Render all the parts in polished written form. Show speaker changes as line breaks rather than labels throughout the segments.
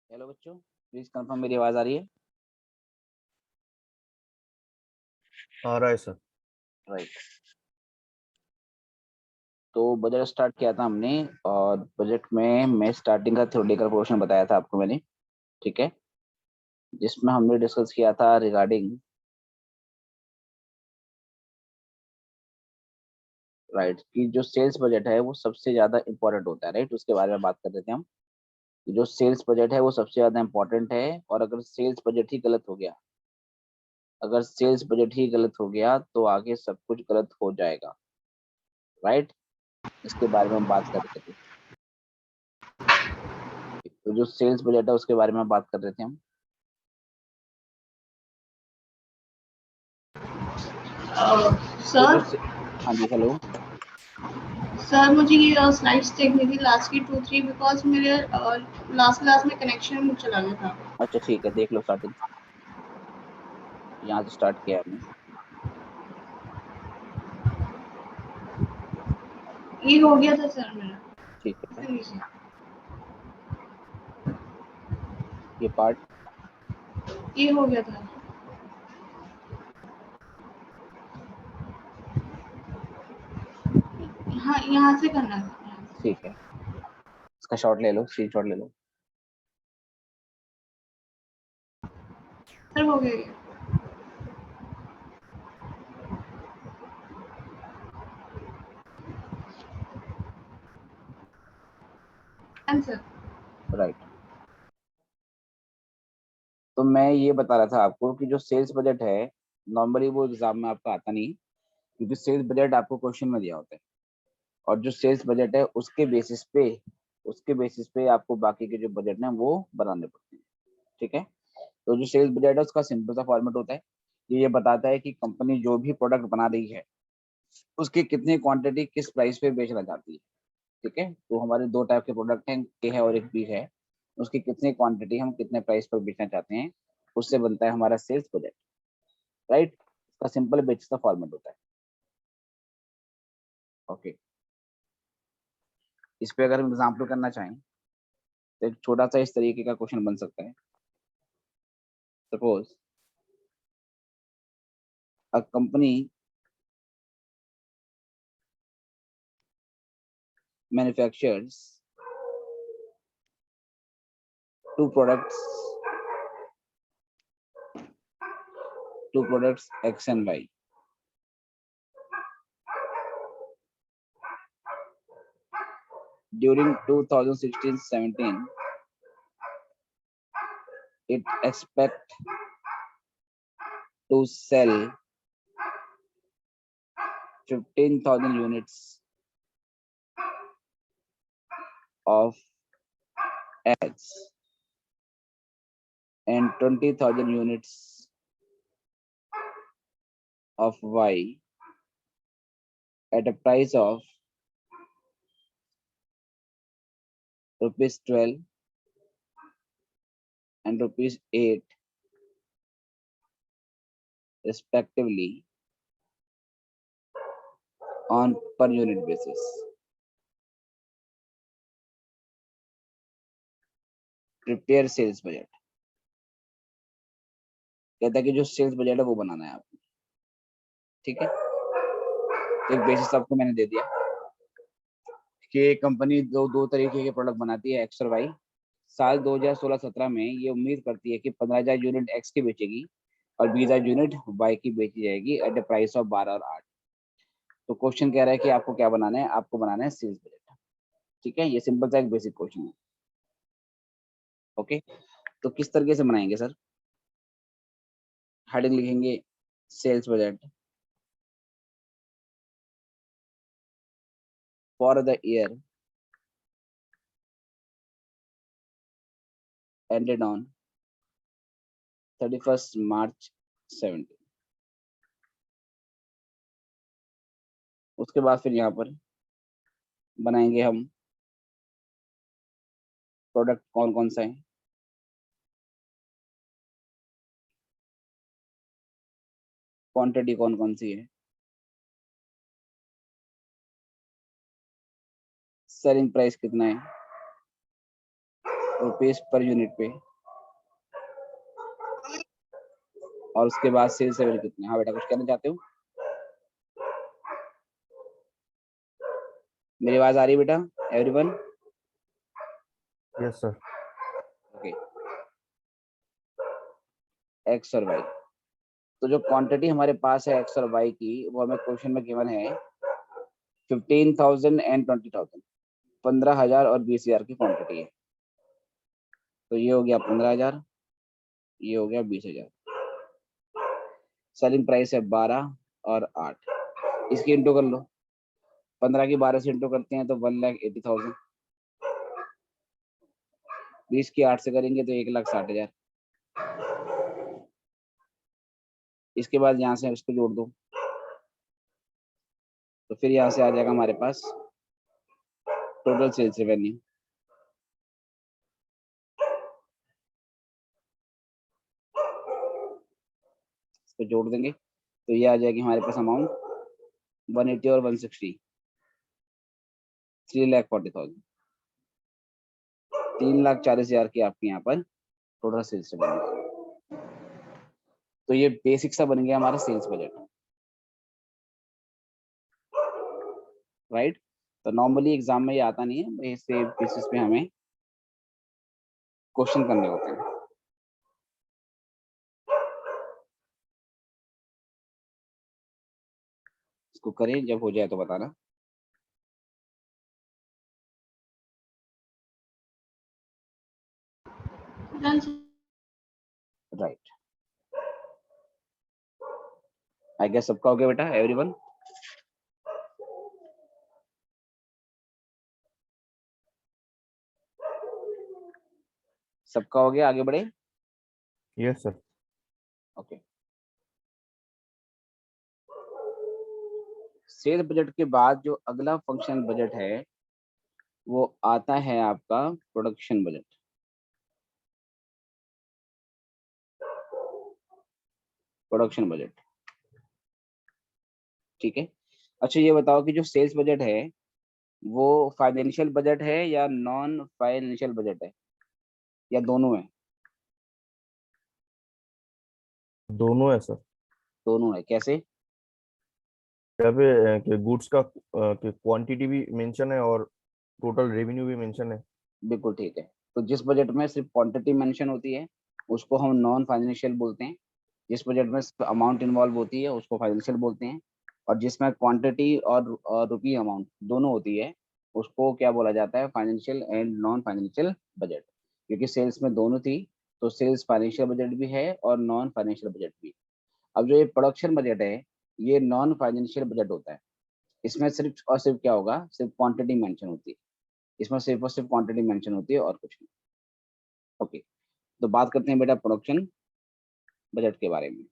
Hello बच्चों, please confirm मेरी आवाज आ रही है?
आ रहा है सर।
राइट। तो बजट स्टार्ट किया था हमने, और बजट में मैं स्टार्टिंग का थ्योरेटिकल पोर्शन बताया था आपको मैंने। ठीक है, जिसमें हमने डिस्कस किया था रिगार्डिंग राइट कि जो सेल्स बजट है वो सबसे ज्यादा इंपॉर्टेंट होता है। राइट, उसके बारे में बात कर रहे थे हम कि जो सेल्स बजट है वो सबसे ज्यादा इंपॉर्टेंट है, और अगर सेल्स बजट ही गलत हो गया, अगर सेल्स बजट ही गलत हो गया तो आगे सब कुछ गलत हो जाएगा। राइट, इसके बारे में हम बात कर रहे थे। तो जो सेल्स बजट है उसके बारे में बात कर रहे थे हम। तो जो
सर
हाँ जी, हेलो।
सर मुझे ये स्लाइड्स देखनी थी लास्ट की 2-3 बिकॉज मेरे लास्ट क्लास में कनेक्शन चला गया था।
अच्छा ठीक है, देख लो स्टार्टिंग, यहाँ से स्टार्ट किया हमने।
ये हो गया था सर मेरा।
ठीक है,
फिनिश।
ये पार्ट
ये हो गया था। हाँ यहाँ से करना था।
ठीक है, इसका शॉट ले लो, स्क्रीन शॉट ले लो।
सर हो गया ये। आंसर।
राइट, तो मैं ये बता रहा था आपको कि जो सेल्स बजट है नॉर्मली वो एग्जाम में आपका आता नहीं, क्योंकि सेल्स बजट आपको क्वेश्चन में दिया होता है, और जो सेल्स बजट है उसके बेसिस पे आपको बाकी के जो बजट है वो बनाने पड़ते हैं। ठीक है, तो जो सेल्स बजट है उसका सिंपल सा फॉर्मेट होता है। ये बताता है कि कंपनी जो भी प्रोडक्ट बना रही है उसकी कितनी क्वांटिटी किस प्राइस पे बेचना चाहती है। ठीक है, तो हमारे दो टाइप के प्रोडक्ट हैं, ए है और एक बी है। उसकी कितनी क्वांटिटी हम कितने प्राइस पर बेचना चाहते हैं, उससे बनता है हमारा सेल्स बजट। राइट, इसका सिंपल बेसिस का फॉर्मेट होता है। ओके, इस पे अगर हम एग्जाम्पल करना चाहें तो एक छोटा सा इस तरीके का क्वेश्चन बन सकता है। Suppose a company manufactures two products X and Y. During 2016-17, it expect to sell 15,000 units of X and 20,000 units of Y at a price of ₹12 and ₹8 respectively on per unit basis. Prepare sales budget. कहता है कि जो sales budget है वो बनाना है आपको। ठीक है, एक बेसिस आपको मैंने दे दिया कि कंपनी दो दो तरीके के प्रोडक्ट बनाती है, एक्स और वाई। साल 2016-17 में ये उम्मीद करती है कि 15,000 यूनिट एक्स की बेचेगी और 20,000 यूनिट वाई की बेची जाएगी एट द प्राइस ऑफ 12 और 8। तो क्वेश्चन कह रहा है कि आपको क्या बनाना है, आपको बनाना है सेल्स बजट। ठीक है, ये सिंपल सा एक बेसिक क्वेश्चन है। ओके, तो किस तरीके से बनाएंगे सर? हेडिंग लिखेंगे sales budget for the year ended on 31st March 17। उसके बाद फिर यहाँ पर बनाएंगे हम प्रोडक्ट कौन कौन सा है, क्वांटिटी कौन कौन सी है, सेलिंग प्राइस कितना है रुपीस पर यूनिट पे, और उसके बाद सेल्स लेवल कितने। हाँ बेटा कुछ कहना चाहते हो? मेरी आवाज आ रही है बेटा everyone?
Yes sir.
Okay, x और वाई। तो जो क्वांटिटी हमारे पास है एक्स और वाई की, वो हमें क्वेश्चन में गिवन है 15,000 एंड 20,000, 15,000 और 20,000 की क्वांटिटी है। तो ये हो गया 15,000, ये हो गया 20,000। सेलिंग प्राइस है 12 और 8, इसकी इंटू कर लो। 15 की 12 से इंटू करते हैं तो 1,80,000, 20 की 8 से करेंगे तो 1,60,000। इसके बाद यहाँ से इसको जोड़ दो, तो फिर यहाँ से आ जाएगा हमारे पास टोटल सेल्स रेवेन्यू। इसको जोड़ देंगे तो ये आ जाएगी हमारे पास अमाउंट 180 और 160, 3,40,000, 3,40,000 की आपके यहाँ पर टोटल सेल्स रेवेन्यू। तो ये बेसिक सा बन गया हमारा सेल्स बजट, राइट। तो नॉर्मली एग्जाम में ये आता नहीं है, इससे बेसिस पे हमें क्वेश्चन करने होते हैं। इसको करें, जब हो जाए तो बताना।
Done sir.
Right, I guess सबका हो गया बेटा एवरीवन? सबका हो गया, आगे बढ़े।
Yes sir.
Okay, sales budget के बाद जो अगला फंक्शन बजट है वो आता है आपका प्रोडक्शन बजट। प्रोडक्शन बजट, ठीक है। अच्छा ये बताओ कि जो सेल्स बजट है वो फाइनेंशियल बजट है या नॉन फाइनेंशियल बजट है, या दोनों है?
दोनों है सर।
दोनों है, कैसे?
यहाँ पे कि गुड्स का क्वांटिटी भी मेंशन है और टोटल रेवेन्यू भी मेंशन है।
बिल्कुल ठीक है। तो जिस बजट में सिर्फ क्वांटिटी मेंशन होती है उसको हम नॉन फाइनेंशियल बोलते हैं, जिस बजट में सिर्फ अमाउंट इन्वॉल्व होती है उसको फाइनेंशियल बोलते हैं, और जिसमें क्वांटिटी और रुपी अमाउंट दोनों होती है उसको क्या बोला जाता है, financial and non financial budget. क्योंकि सेल्स में दोनों थी, तो सेल्स फाइनेंशियल बजट भी है और नॉन फाइनेंशियल बजट भी। अब जो ये प्रोडक्शन बजट है ये नॉन फाइनेंशियल बजट होता है। इसमें सिर्फ और सिर्फ क्या होगा, सिर्फ क्वांटिटी मेंशन होती है, इसमें सिर्फ और सिर्फ क्वांटिटी मेंशन होती है और कुछ नहीं। ओके, तो बात करते हैं बेटा प्रोडक्शन बजट के बारे में।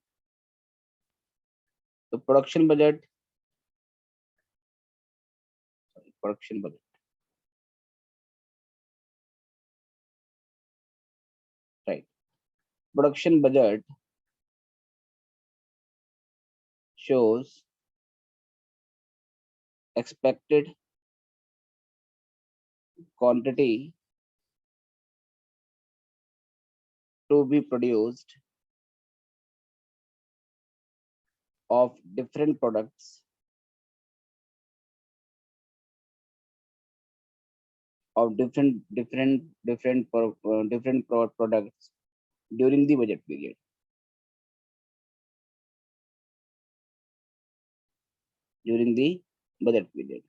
तो production budget, right. Production budget shows expected quantity to be produced of different products of different products during the budget period. During the budget period,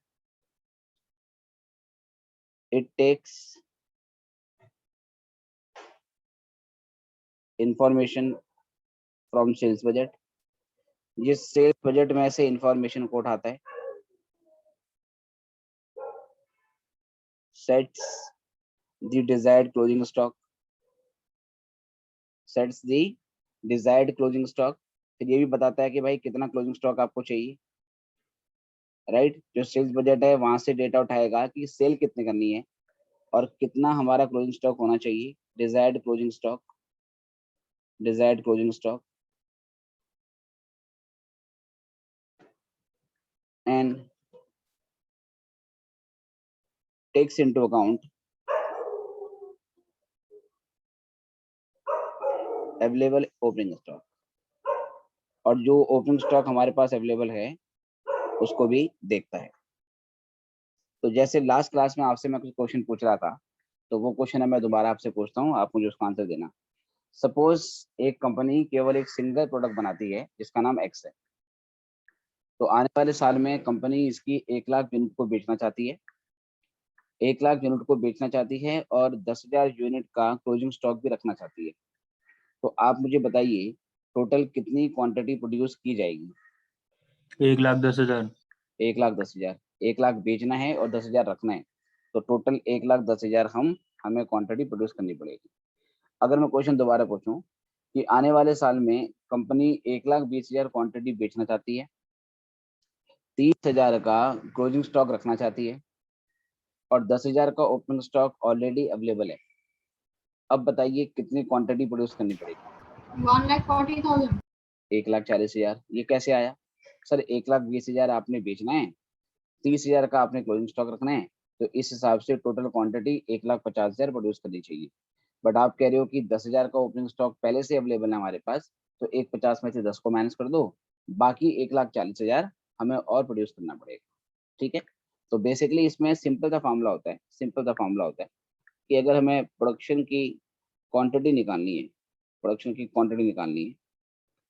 it takes information from sales budget। जिस sales budget में से information को उठाता है, sets the desired closing stock, sets the desired closing stock। फिर ये भी बताता है कि भाई कितना क्लोजिंग स्टॉक आपको चाहिए, राइट। जो सेल्स बजट है वहां से डेटा उठाएगा कि सेल कितने करनी है और कितना हमारा क्लोजिंग स्टॉक होना चाहिए, desired closing stock, desired closing stock. And takes into account available opening stock, और जो ओपनिंग स्टॉक हमारे पास अवेलेबल है उसको भी देखता है। तो जैसे लास्ट क्लास में आपसे मैं कुछ क्वेश्चन पूछ रहा था, तो वो क्वेश्चन है मैं दोबारा आपसे पूछता हूँ, आप मुझे उसका आंसर देना। सपोज एक कंपनी केवल एक सिंगल प्रोडक्ट बनाती है जिसका नाम एक्स है, तो आने वाले साल में कंपनी इसकी 1 लाख यूनिट को बेचना चाहती है, 1 लाख यूनिट को बेचना चाहती है और 10,000 यूनिट का क्लोजिंग स्टॉक भी रखना चाहती है। तो आप मुझे बताइए टोटल कितनी क्वांटिटी प्रोड्यूस की जाएगी?
1,10,000।
1,10,000। 1 लाख बेचना है और 10,000 रखना है, तो टोटल 1,10,000 हमें क्वांटिटी प्रोड्यूस करनी पड़ेगी। अगर मैं क्वेश्चन दोबारा पूछूं कि आने वाले साल में कंपनी 1,20,000 क्वांटिटी बेचना चाहती है, 30,000 का क्लोजिंग स्टॉक रखना चाहती है और 10,000 का ओपनिंग स्टॉक ऑलरेडी अवेलेबल है। अब बताइए कितनी क्वांटिटी प्रोड्यूस करनी पड़ेगी?
1,40,000।
1,40,000। ये कैसे आया सर? 1,20,000 आपने बेचना है, 30,000 का आपने क्लोजिंग स्टॉक रखना है, तो इस हिसाब से टोटल क्वांटिटी 1,50,000 प्रोड्यूस करनी चाहिए। बट आप कह रहे हो कि 10,000 का ओपनिंग स्टॉक पहले से अवेलेबल है हमारे पास, तो 1,50 में से 10 को माइनस कर दो, बाकी 1,40,000 हमें और प्रोड्यूस करना पड़ेगा। ठीक है, तो बेसिकली इसमें सिंपल सा फॉर्मूला होता है, सिंपल सा फॉर्मूला होता है कि अगर हमें प्रोडक्शन की क्वांटिटी निकालनी है, प्रोडक्शन की क्वांटिटी निकालनी है,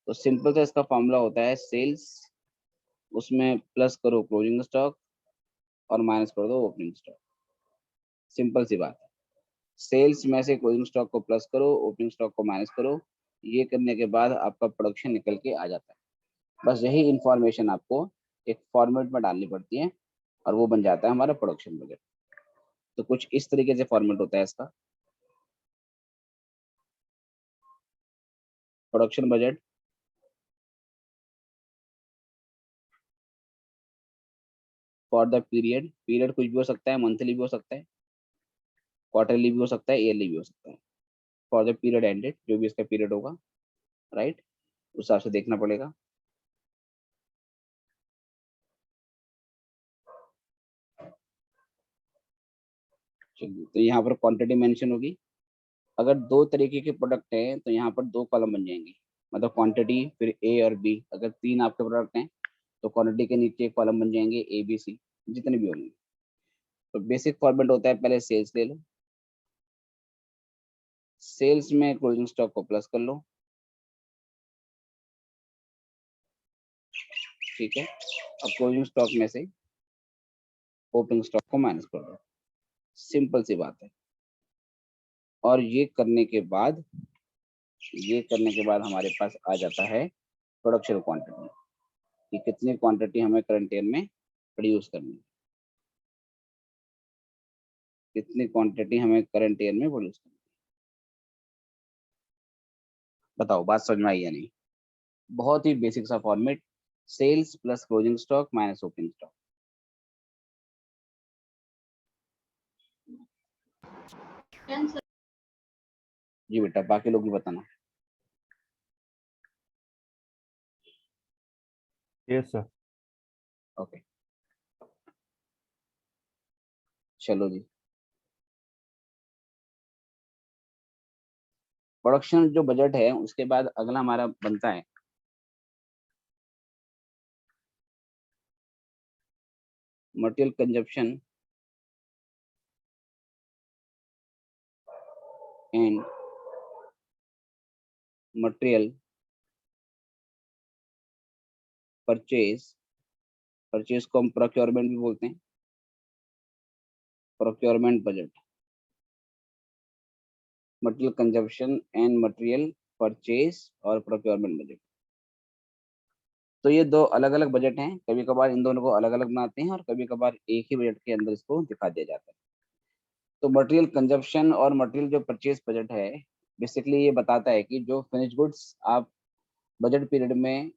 तो सिंपल सा इसका फॉर्मूला होता है सेल्स, उसमें प्लस करो क्लोजिंग स्टॉक और माइनस कर दो ओपनिंग स्टॉक। सिंपल सी बात है। सेल्स में से क्लोजिंग स्टॉक को प्लस करो, ओपनिंग स्टॉक को माइनस करो, ये करने के बाद आपका प्रोडक्शन निकल के आ जाता है। बस यही इंफॉर्मेशन आपको एक फॉर्मेट में डालनी पड़ती है और वो बन जाता है हमारा प्रोडक्शन बजट। तो कुछ इस तरीके से फॉर्मेट होता है इसका production budget. For the period, period कुछ भी हो सकता है, मंथली भी हो सकता है, क्वार्टरली भी हो सकता है, ईयरली भी हो सकता है। फॉर द पीरियड एंडेड, जो भी इसका पीरियड होगा, राइट, उस हिसाब से देखना पड़ेगा। चलिए, तो यहाँ पर क्वांटिटी मेंशन होगी। अगर 2 तरीके के प्रोडक्ट हैं तो यहाँ पर 2 कॉलम बन जाएंगे, मतलब क्वांटिटी फिर ए और बी। अगर 3 आपके प्रोडक्ट हैं तो क्वांटिटी के नीचे कॉलम बन जाएंगे ए बी सी, जितने भी होंगे। तो बेसिक फॉर्मेट होता है, पहले सेल्स ले लो, सेल्स में क्लोजिंग स्टॉक को प्लस कर लो, ठीक है। अब क्लोजिंग स्टॉक में से ओपनिंग स्टॉक को माइनस कर दो, सिंपल सी बात है। और ये करने के बाद हमारे पास आ जाता है प्रोडक्शन क्वांटिटी, कि कितनी क्वांटिटी हमें करंट ईयर में प्रोड्यूस करनी है, कितनी क्वांटिटी हमें करंट ईयर में प्रोड्यूस करनी है। बताओ बात समझ में आई या नहीं? बहुत ही बेसिक सा format, sales plus closing stock minus opening stock. जी बेटा, बाकी लोग भी बताना।
Yes sir.
ओके, चलो जी। प्रोडक्शन जो बजट है उसके बाद अगला हमारा बनता है material consumption and material purchase, purchase को हम प्रोक्योरमेंट भी बोलते हैं, procurement budget, material consumption and material purchase और प्रोक्योरमेंट बजट। तो ये 2 अलग अलग बजट हैं, कभी कभार इन दोनों को अलग अलग बनाते हैं और कभी कभार एक ही बजट के अंदर इसको दिखा दिया जाता है। तो मटेरियल कंजप्शन और मटेरियल जो परचेज बजट है, बेसिकली ये बताता है कि जो फिनिश गुड्स आप बजट पीरियड में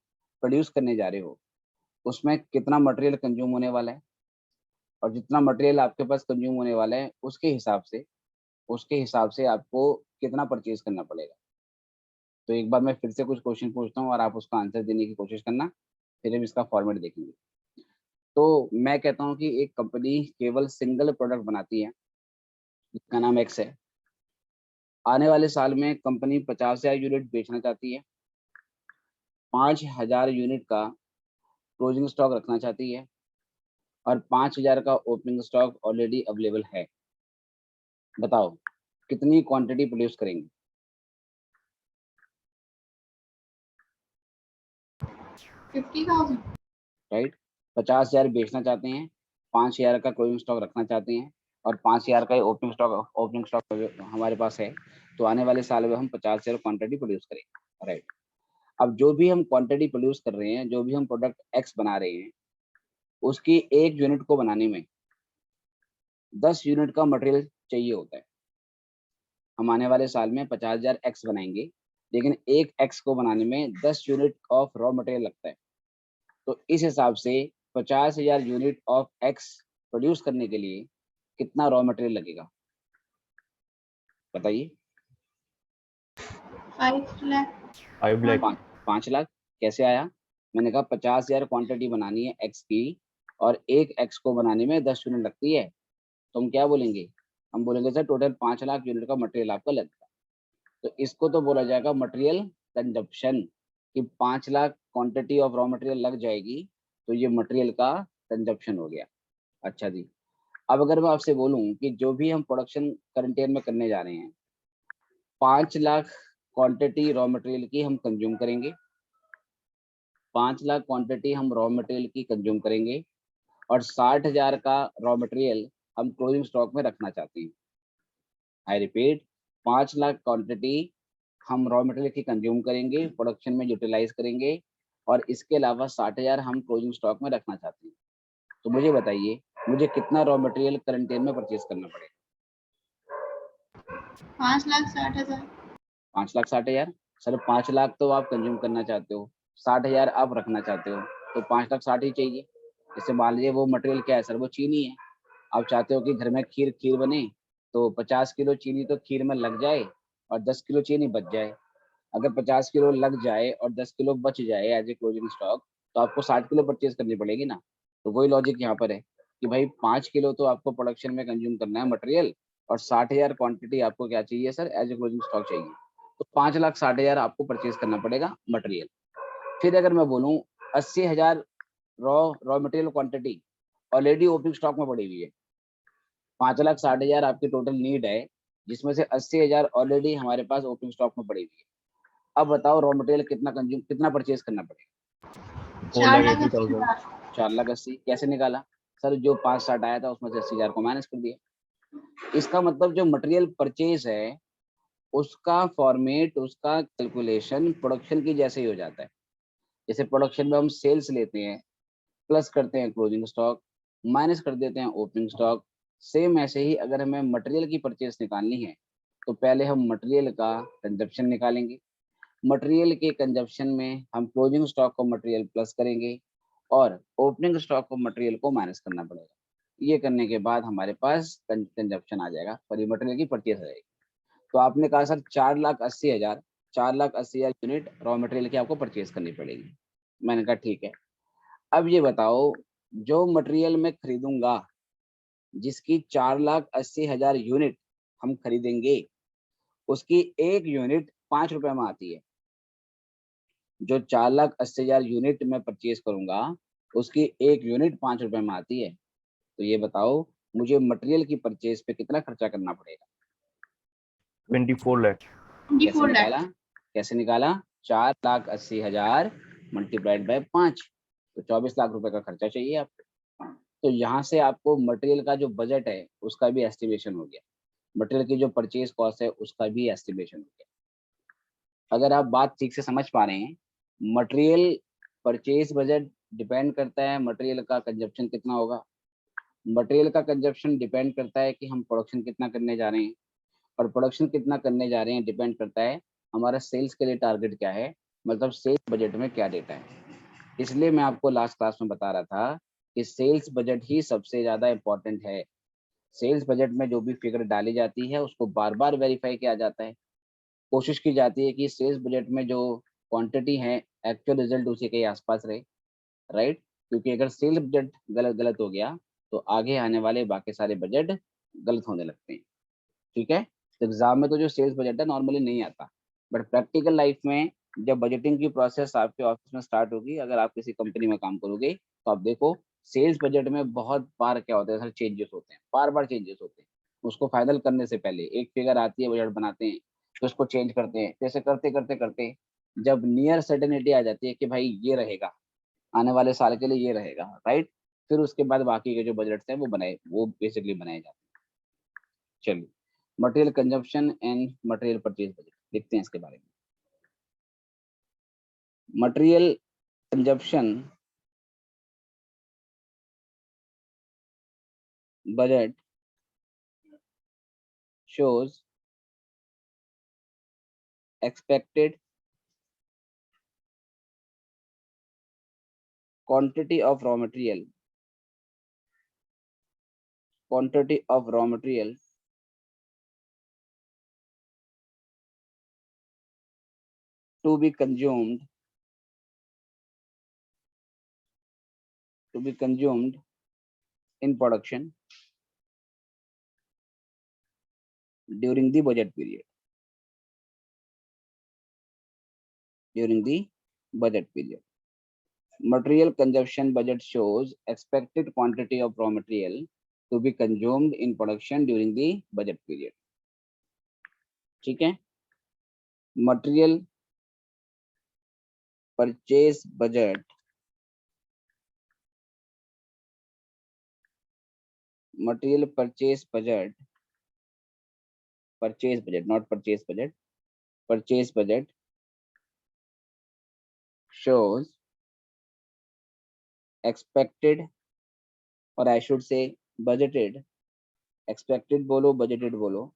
प्रोड्यूस करने जा रहे हो उसमें कितना मटेरियल कंज्यूम होने वाला है, और जितना मटेरियल आपके पास कंज्यूम होने वाला है उसके हिसाब से आपको कितना परचेज करना पड़ेगा। तो एक बार मैं फिर से कुछ क्वेश्चन पूछता हूँ और आप उसका आंसर देने की कोशिश करना, फिर हम इसका फॉर्मेट देखेंगे। तो मैं कहता हूँ कि एक कंपनी केवल सिंगल प्रोडक्ट बनाती है जिसका नाम एक्स है। आने वाले साल में कंपनी 50,000 यूनिट बेचना चाहती है, 5,000 यूनिट का क्लोजिंग स्टॉक रखना चाहती है और 5,000 का ओपनिंग स्टॉक ऑलरेडी अवेलेबल है। बताओ कितनी क्वांटिटी प्रोड्यूस करेंगे?
50,000।
राइट, 50,000 बेचना चाहते हैं, 5,000 का क्लोजिंग स्टॉक रखना चाहते हैं और 5,000 का ओपनिंग स्टॉक हमारे पास है। तो आने वाले साल में हम 50,000 क्वांटिटी प्रोड्यूस करेंगे। राइट, अब जो भी हम क्वांटिटी प्रोड्यूस कर रहे हैं, जो भी हम प्रोडक्ट एक्स बना रहे हैं, उसकी एक यूनिट को बनाने में 10 यूनिट का मटेरियल चाहिए होता है। हम आने वाले साल में 50,000 एक्स बनाएंगे, लेकिन एक एक्स को बनाने में 10 यूनिट ऑफ रॉ मटेरियल लगता है। तो इस हिसाब से 50,000 यूनिट ऑफ एक्स प्रोड्यूस करने के लिए कितना रॉ मटेरियल लगेगा बताइए?
5 लाख।
5 लाख।
5 लाख कैसे आया? मैंने कहा 50,000 क्वांटिटी बनानी है एक्स की और एक एक्स को बनाने में 10 यूनिट लगती है। तो हम क्या बोलेंगे? हम बोलेंगे सर टोटल 5 लाख यूनिट का मटेरियल आपका लगता है। तो इसको तो बोला जाएगा मटेरियल कंजप्शन, कि 5 lakh quantity of raw material लग जाएगी, तो ये मटेरियल का कंजप्शन हो गया। अच्छा जी, अब अगर मैं आपसे बोलूं कि जो भी हम प्रोडक्शन करंट ईयर में करने जा रहे हैं, 5 लाख क्वांटिटी रॉ मटेरियल की हम कंज्यूम करेंगे, 5 लाख क्वांटिटी हम रॉ मटेरियल की कंज्यूम करेंगे और 60,000 का रॉ मटेरियल हम क्लोजिंग स्टॉक में रखना चाहते हैं। आई रिपीट, 5 लाख क्वांटिटी हम रॉ मटेरियल की कंज्यूम करेंगे, प्रोडक्शन में यूटिलाइज करेंगे और इसके अलावा 60,000 हम क्लोजिंग स्टॉक में रखना चाहते हैं। तो मुझे बताइए, मुझे कितना रॉ मटेरियल करंट ईयर में परचेज करना पड़ेगा?
5,60,000।
5,60,000। सर 5 लाख तो आप कंज्यूम करना चाहते हो, 60,000 आप रखना चाहते हो, तो 5,60,000 ही चाहिए। जैसे मान लीजिए वो मटेरियल क्या है सर? वो चीनी है। आप चाहते हो कि घर में खीर बने, तो 50 किलो चीनी तो खीर में लग जाए और 10 किलो चीनी बच जाए। अगर 50 किलो लग जाए और 10 किलो बच जाए एज ए क्लोजिंग स्टॉक, तो आपको 60 किलो परचेज करनी पड़ेगी ना। तो वही लॉजिक यहाँ पर है कि भाई 5 किलो तो आपको प्रोडक्शन में कंज्यूम करना है मटेरियल और 60,000 क्वांटिटी आपको क्या चाहिए sir? As a closing stock चाहिए। तो 5,60,000 आपको परचेज करना पड़ेगा मटेरियल। फिर अगर मैं बोलूँ 80,000 raw material quantity already opening stock में पड़ी हुई है। 5,60,000 आपकी टोटल नीड है, जिसमें से 80,000 ऑलरेडी हमारे पास ओपनिंग स्टॉक में पड़ी हुई है। अब बताओ रॉ मटेरियल कितना परचेज करना पड़ेगा?
4,80,000।
4,80,000 कैसे निकाला? सर जो 5,60 आया था उसमें से 80,000 को माइनस कर दिया। इसका मतलब जो मटेरियल परचेज है उसका फॉर्मेट, उसका कैलकुलेशन प्रोडक्शन की जैसे ही हो जाता है। जैसे प्रोडक्शन में हम सेल्स लेते हैं, प्लस करते हैं क्लोजिंग स्टॉक, माइनस कर देते हैं ओपनिंग स्टॉक। सेम ऐसे ही अगर हमें मटेरियल की परचेज निकालनी है, तो पहले हम मटेरियल का कंजप्शन निकालेंगे, मटेरियल के कंजप्शन में हम क्लोजिंग स्टॉक को मटेरियल प्लस करेंगे और ओपनिंग स्टॉक को मटेरियल को माइनस करना पड़ेगा। ये करने के बाद हमारे पास कंजप्शन आ जाएगा, सॉरी मटेरियल की परचेज आ जाएगी। तो आपने कहा सर 4,80,000 4,80,000 यूनिट रॉ मटेरियल की आपको परचेज करनी पड़ेगी। मैंने कहा ठीक है। अब ये बताओ, जो मटेरियल मैं खरीदूंगा, जिसकी 4,80,000 यूनिट हम खरीदेंगे, उसकी एक यूनिट 5 रुपए में आती है। जो 4,80,000 यूनिट मैं परचेज करूंगा, उसकी एक यूनिट 5 रुपए में आती है। तो ये बताओ मुझे मटेरियल की परचेज पे कितना खर्चा करना पड़ेगा?
24 लाख।
कैसे
24 लाख।
निकाला? कैसे निकाला? 4,80,000 मल्टीप्लाइड बाय 5, तो 24 लाख रुपए का खर्चा चाहिए आपको। तो यहाँ से आपको मटेरियल का जो बजट है उसका भी एस्टिमेशन हो गया, मटेरियल की जो परचेज कॉस्ट है उसका भी एस्टिमेशन हो गया। अगर आप बात ठीक से समझ पा रहे हैं, मटेरियल परचेज बजट डिपेंड करता है मटेरियल का कंजप्शन कितना होगा, मटेरियल का कंजप्शन डिपेंड करता है कि हम प्रोडक्शन कितना करने जा रहे हैं, और प्रोडक्शन कितना करने जा रहे हैं डिपेंड करता है हमारा सेल्स के लिए टारगेट क्या है, मतलब सेल्स बजट में क्या डेटा है। इसलिए मैं आपको लास्ट क्लास में बता रहा था कि सेल्स बजट ही सबसे ज़्यादा इम्पोर्टेंट है। सेल्स बजट में जो भी फिगर डाली जाती है उसको बार बार वेरीफाई किया जाता है, कोशिश की जाती है कि सेल्स बजट में जो क्वांटिटी है एक्चुअल रिजल्ट उसी के आसपास रहे, राइट। क्योंकि अगर सेल्स बजट गलत हो गया तो आगे आने वाले बाकी सारे बजट गलत होने लगते हैं। ठीक है, तो एग्जाम में तो जो सेल्स बजट है नॉर्मली नहीं आता, बट प्रैक्टिकल लाइफ में जब बजटिंग की प्रोसेस आपके ऑफिस में स्टार्ट होगी, अगर आप किसी कंपनी में काम करोगे तो आप देखो सेल्स बजट में बहुत बार क्या होता है, सर चेंजेस होते हैं, बार बार चेंजेस होते हैं। उसको फाइनल करने से पहले एक फिगर आती है, बजट बनाते हैं, तो उसको चेंज करते हैं, जैसे करते करते करते जब नियर सर्टेनिटी आ जाती है कि भाई ये रहेगा, आने वाले साल के लिए ये रहेगा, राइट, फिर उसके बाद बाकी के जो बजट्स हैं वो बेसिकली बनाए जाते हैं। चलिए, material consumption and material purchase budget देखते हैं इसके बारे में। Material consumption budget shows expected quantity of raw material to be consumed in production during the budget period. Material consumption budget shows expected quantity of raw material to be consumed in production during the budget period. ठीक है, material purchase budget not purchase budget shows expected, or I should say budgeted, expected बोलो budgeted बोलो,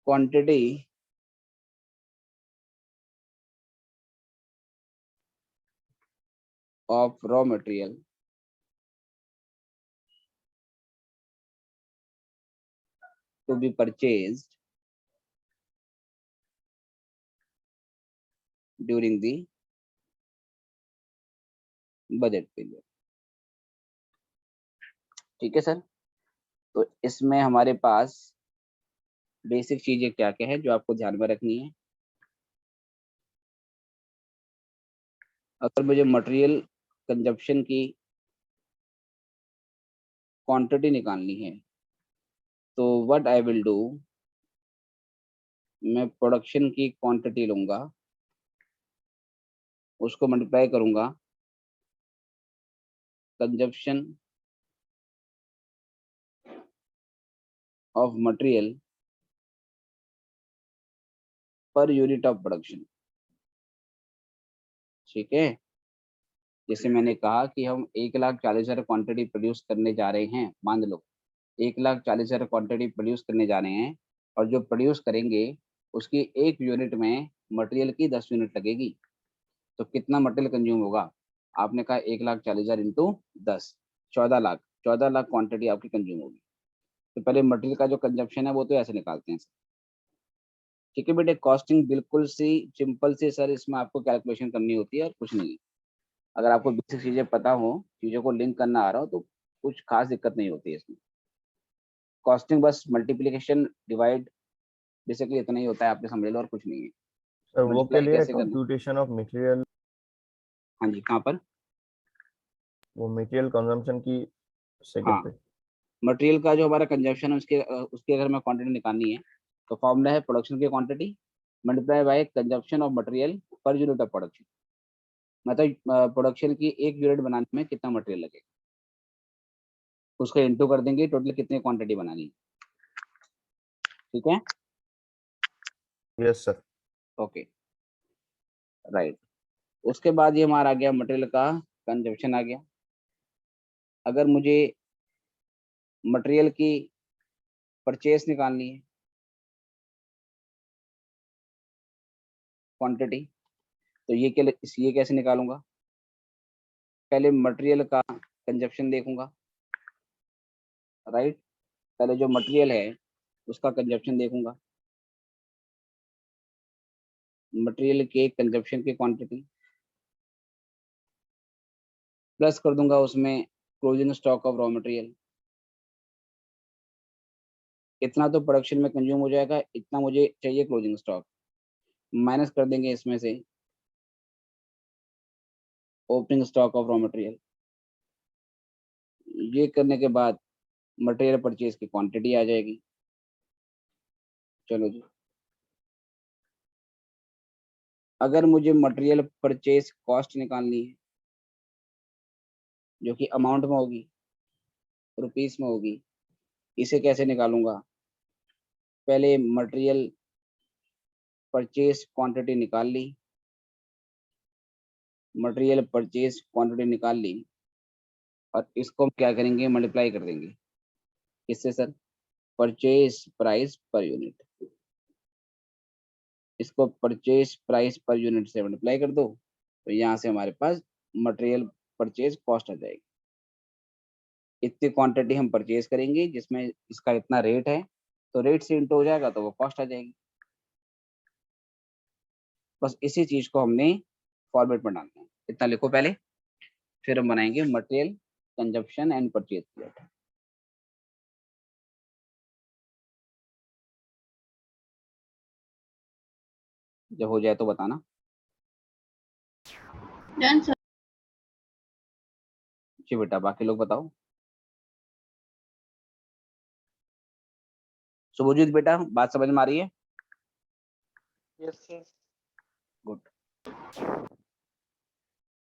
quantity of raw material to be purchased during the budget period. ठीक है sir, तो इसमें हमारे पास basic चीजें क्या क्या है जो आपको ध्यान में रखनी है। अगर मुझे मटेरियल कंजप्शन की क्वांटिटी निकालनी है तो व्हाट आई विल डू, मैं प्रोडक्शन की क्वांटिटी लूंगा, उसको मल्टीप्लाई करूंगा consumption of material per unit of production. ठीक है, जैसे मैंने कहा कि हम 1,40,000 क्वांटिटी प्रोड्यूस करने जा रहे हैं, मान लो 1,40,000 क्वांटिटी प्रोड्यूस करने जा रहे हैं, और जो प्रोड्यूस करेंगे उसकी एक यूनिट में मटेरियल की 10 यूनिट लगेगी, तो कितना मटेरियल कंज्यूम होगा? आपने कहा 1,40,000 इंटू 10, 14 लाख क्वांटिटी आपकी कंज्यूम होगी। तो पहले मटेरियल का जो कंजप्शन है वो तो ऐसे निकालते हैं। ठीक है बेटे, कॉस्टिंग बिल्कुल सी सिंपल सी सर, इसमें आपको कैलकुलेशन करनी होती है और कुछ नहीं। अगर आपको बेसिक चीजें पता हो, चीजों को लिंक करना आ रहा हो, तो कुछ खास दिक्कत नहीं होती है इसमें। कॉस्टिंग बस मल्टीप्लिकेशन डिवाइड बेसिकली इतना ही होता है, आपने समझ लो, और कुछ नहीं है।
सर वो के
मल्टीप्लाई
लिए
कैसे करना?
कंप्यूटेशन ऑफ मटेरियल,
हाँ जी, कहाँ पर?
वो मटेरियल कंजम्पशन की सेकंड
हाँ,
पे।
मटेरियल का जो हमारा कंजप्शन है उसकी अगर मैं क्वांटिटी निकालनी है तो फॉर्मूला है प्रोडक्शन की quantity multiply by consumption of material per unit of production. मतलब प्रोडक्शन की एक यूनिट बनाने में कितना मटेरियल लगेगा, उसको इंटू कर देंगे टोटल कितनी क्वांटिटी बनानी है। ठीक है,
यस सर।
Okay, right. उसके बाद ये हमारा आ गया मटेरियल का कंजप्शन आ गया। अगर मुझे मटेरियल की परचेस निकालनी है क्वांटिटी, तो ये कैसे निकालूंगा? पहले मटेरियल का कंजप्शन देखूंगा, राइट। पहले जो मटेरियल है उसका कंजप्शन देखूंगा, मटेरियल के कंजप्शन की क्वांटिटी, प्लस कर दूंगा उसमें closing stock of raw material. इतना तो प्रोडक्शन में कंज्यूम हो जाएगा, इतना मुझे चाहिए क्लोजिंग स्टॉक, माइनस कर देंगे इसमें से opening stock of raw material. ये करने के बाद मटेरियल परचेज की क्वांटिटी आ जाएगी। चलो जी, अगर मुझे मटेरियल परचेज कॉस्ट निकालनी है जो कि अमाउंट में होगी, रुपीस में होगी, इसे कैसे निकालूंगा? पहले मटेरियल परचेज क्वांटिटी निकाल ली, मटेरियल परचेज क्वांटिटी निकाल ली और इसको हम क्या करेंगे, मल्टीप्लाई कर देंगे। किससे sir? Purchase price per unit. इसको परचेज प्राइस पर यूनिट से मल्टीप्लाई कर दो तो यहाँ से हमारे पास मटेरियल परचेज कॉस्ट आ जाएगी। इतनी क्वांटिटी हम परचेज करेंगे जिसमें इसका इतना रेट है, तो रेट से इंटू हो जाएगा तो वो कॉस्ट आ जाएगी। बस इसी चीज को हमने फॉर्मेट में डालना है। इतना लिखो पहले, फिर हम बनाएंगे material consumption and purchase rate. जब हो जाए तो बताना।
Done sir.
जी बेटा, बाकी लोग बताओ। शुभजीत बेटा, बात समझ में आ रही है?
Yes sir.
गुड,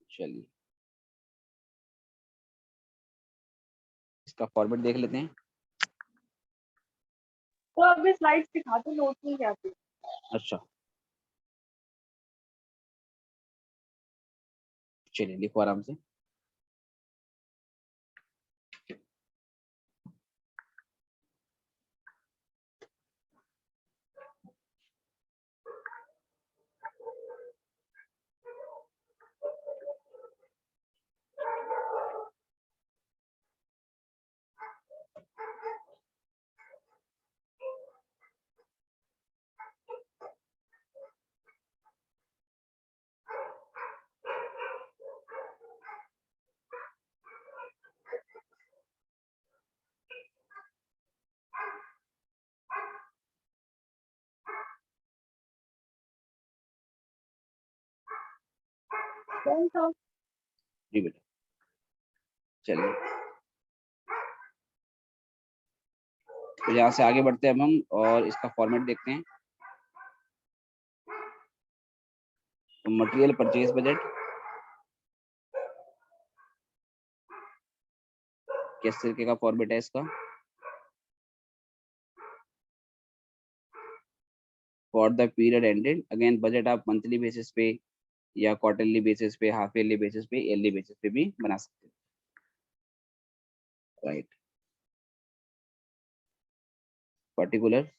चलिए इसका फॉर्मेट देख लेते हैं।
तो अभी स्लाइड्स दिखाते, नोट नहीं आते।
अच्छा, चलिए लिखो आराम से।
कौन सा?
जी बेटा, चलिए तो यहाँ से आगे बढ़ते हैं अब हम और इसका फॉर्मेट देखते हैं। तो मटेरियल परचेज बजट किस तरीके का फॉर्मेट है इसका? For the period ended, again budget आप मंथली बेसिस पे या क्वार्टरली बेसिस पे, हाफ ईयरली बेसिस पे, ईयरली बेसिस पे भी बना सकते हैं, right. Particular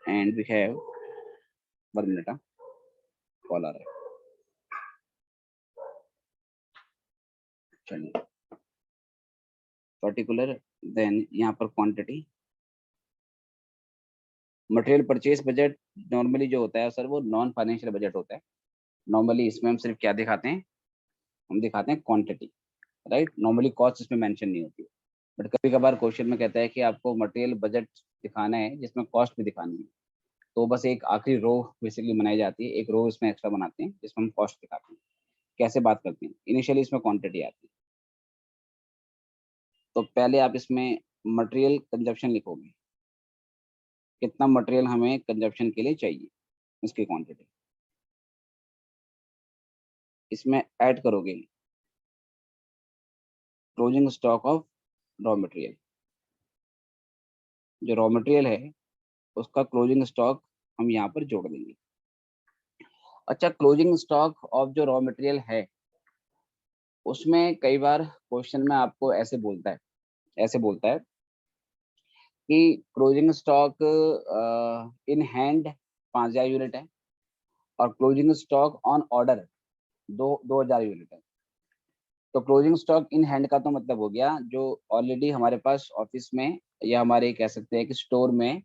and we have, 1 minute, call आ रहा है। चलिए पर्टिकुलर, देन यहाँ पर quantity. Material purchase budget normally जो होता है सर वो नॉन फाइनेंशियल बजट होता है। नॉर्मली इसमें हम सिर्फ क्या दिखाते हैं, हम दिखाते हैं क्वांटिटी, राइट। नॉर्मली कॉस्ट इसमें मेंशन नहीं होती, बट कभी कभार क्वेश्चन में कहता है कि आपको मटेरियल बजट दिखाना है जिसमें कॉस्ट भी दिखानी है, तो बस एक आखिरी रो बेसिकली बनाई जाती है, एक रो इसमें एक्स्ट्रा बनाते हैं जिसमें हम कॉस्ट दिखाते हैं। कैसे बात करते हैं, इनिशियली इसमें क्वांटिटी आती है, तो पहले आप इसमें मटेरियल कंजप्शन लिखोगे, कितना मटेरियल हमें कंजप्शन के लिए चाहिए, इसकी क्वांटिटी। इसमें ऐड करोगे closing stock of raw material, जो रॉ मटेरियल है उसका क्लोजिंग स्टॉक हम यहाँ पर जोड़ देंगे। अच्छा, क्लोजिंग स्टॉक ऑफ जो रॉ मटेरियल है उसमें कई बार क्वेश्चन में आपको ऐसे बोलता है, ऐसे बोलता है कि closing stock in hand 5000 unit है और closing stock on order 2000 unit है। तो क्लोजिंग स्टॉक इन हैंड का तो मतलब हो गया जो ऑलरेडी हमारे पास ऑफिस में या हमारे कह सकते हैं कि स्टोर में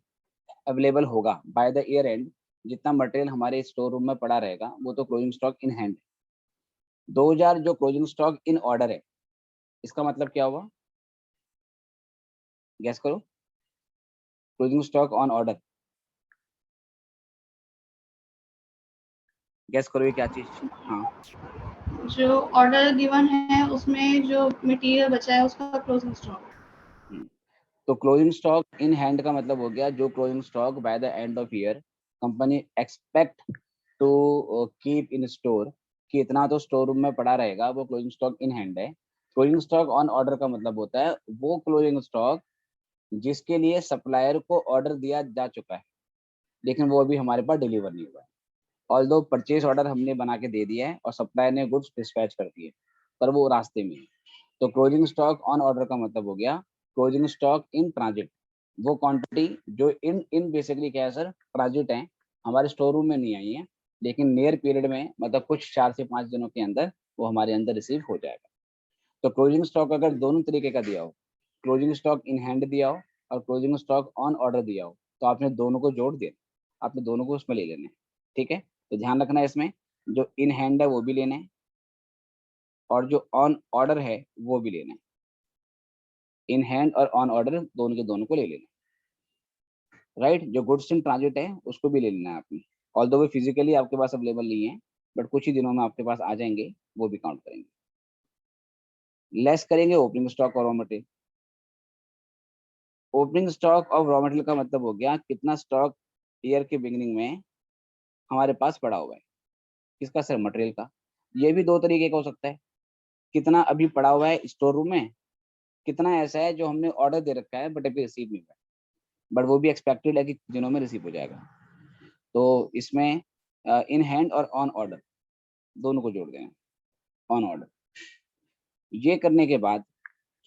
अवेलेबल होगा बाय द ईयर एंड, जितना मटेरियल हमारे स्टोर रूम में पड़ा रहेगा वो तो क्लोजिंग स्टॉक इन हैंड है। 2000 जो क्लोजिंग स्टॉक इन ऑर्डर है, इसका मतलब क्या हुआ, गैस करो। Closing stock on order, gas करो ये क्या चीज। हाँ,
जो ऑर्डर गिवन है उसमें जो मटेरियल बचा है उसका क्लोजिंग स्टॉक।
तो क्लोजिंग स्टॉक इन हैंड का मतलब हो गया जो closing stock by the end of year company expect to keep in store, कि इतना तो स्टोर रूम में पड़ा रहेगा, वो क्लोजिंग स्टॉक इन हैंड है। क्लोजिंग स्टॉक ऑन ऑर्डर का मतलब होता है वो क्लोजिंग स्टॉक जिसके लिए सप्लायर को ऑर्डर दिया जा चुका है, लेकिन वो अभी हमारे पास डिलीवर नहीं हुआ है। ऑल्दो परचेज ऑर्डर हमने बना के दे दिया है और सप्लायर ने गुड्स डिस्पैच कर दिए, पर वो रास्ते में है। तो क्लोजिंग स्टॉक ऑन ऑर्डर का मतलब हो गया क्लोजिंग स्टॉक इन ट्रांजिट, वो क्वांटिटी जो इन इन बेसिकली क्या है सर, ट्रांजिट है, हमारे स्टोर रूम में नहीं आई है, लेकिन नियर पीरियड में मतलब कुछ 4 से 5 दिनों के अंदर वो हमारे अंदर रिसीव हो जाएगा। तो क्लोजिंग स्टॉक अगर दोनों तरीके का दिया हो, क्लोजिंग स्टॉक इन हैंड दिया हो और क्लोजिंग स्टॉक ऑन ऑर्डर दिया हो, तो आपने दोनों को जोड़ दिया, आपने दोनों को उसमें ले लेना है। ठीक है, तो ध्यान रखना है इसमें, जो इन हैंड है वो भी लेना है और जो ऑन ऑर्डर है वो भी लेना है। इन हैंड और ऑन ऑर्डर दोनों के दोनों को ले लेना है, राइट। जो गुड्स इन ट्रांजिट है उसको भी ले लेना है आपने, ऑल्दो वो फिजिकली आपके पास अवेलेबल नहीं है, बट कुछ ही दिनों में आपके पास आ जाएंगे, वो भी काउंट करेंगे। लेस करेंगे ओपनिंग स्टॉक और raw material. Opening stock of raw material का मतलब हो गया कितना स्टॉक ईयर के बिगिनिंग में हमारे पास पड़ा हुआ है, किसका सर, मटेरियल का। ये भी दो तरीके का हो सकता है, कितना अभी पड़ा हुआ है स्टोर रूम में, कितना ऐसा है जो हमने ऑर्डर दे रखा है बट अभी रिसीव नहीं हुआ है, बट वो भी एक्सपेक्टेड है कि दिनों में रिसीव हो जाएगा। तो इसमें इन हैंड और ऑन ऑर्डर दोनों को जोड़ देना, ऑन ऑर्डर। ये करने के बाद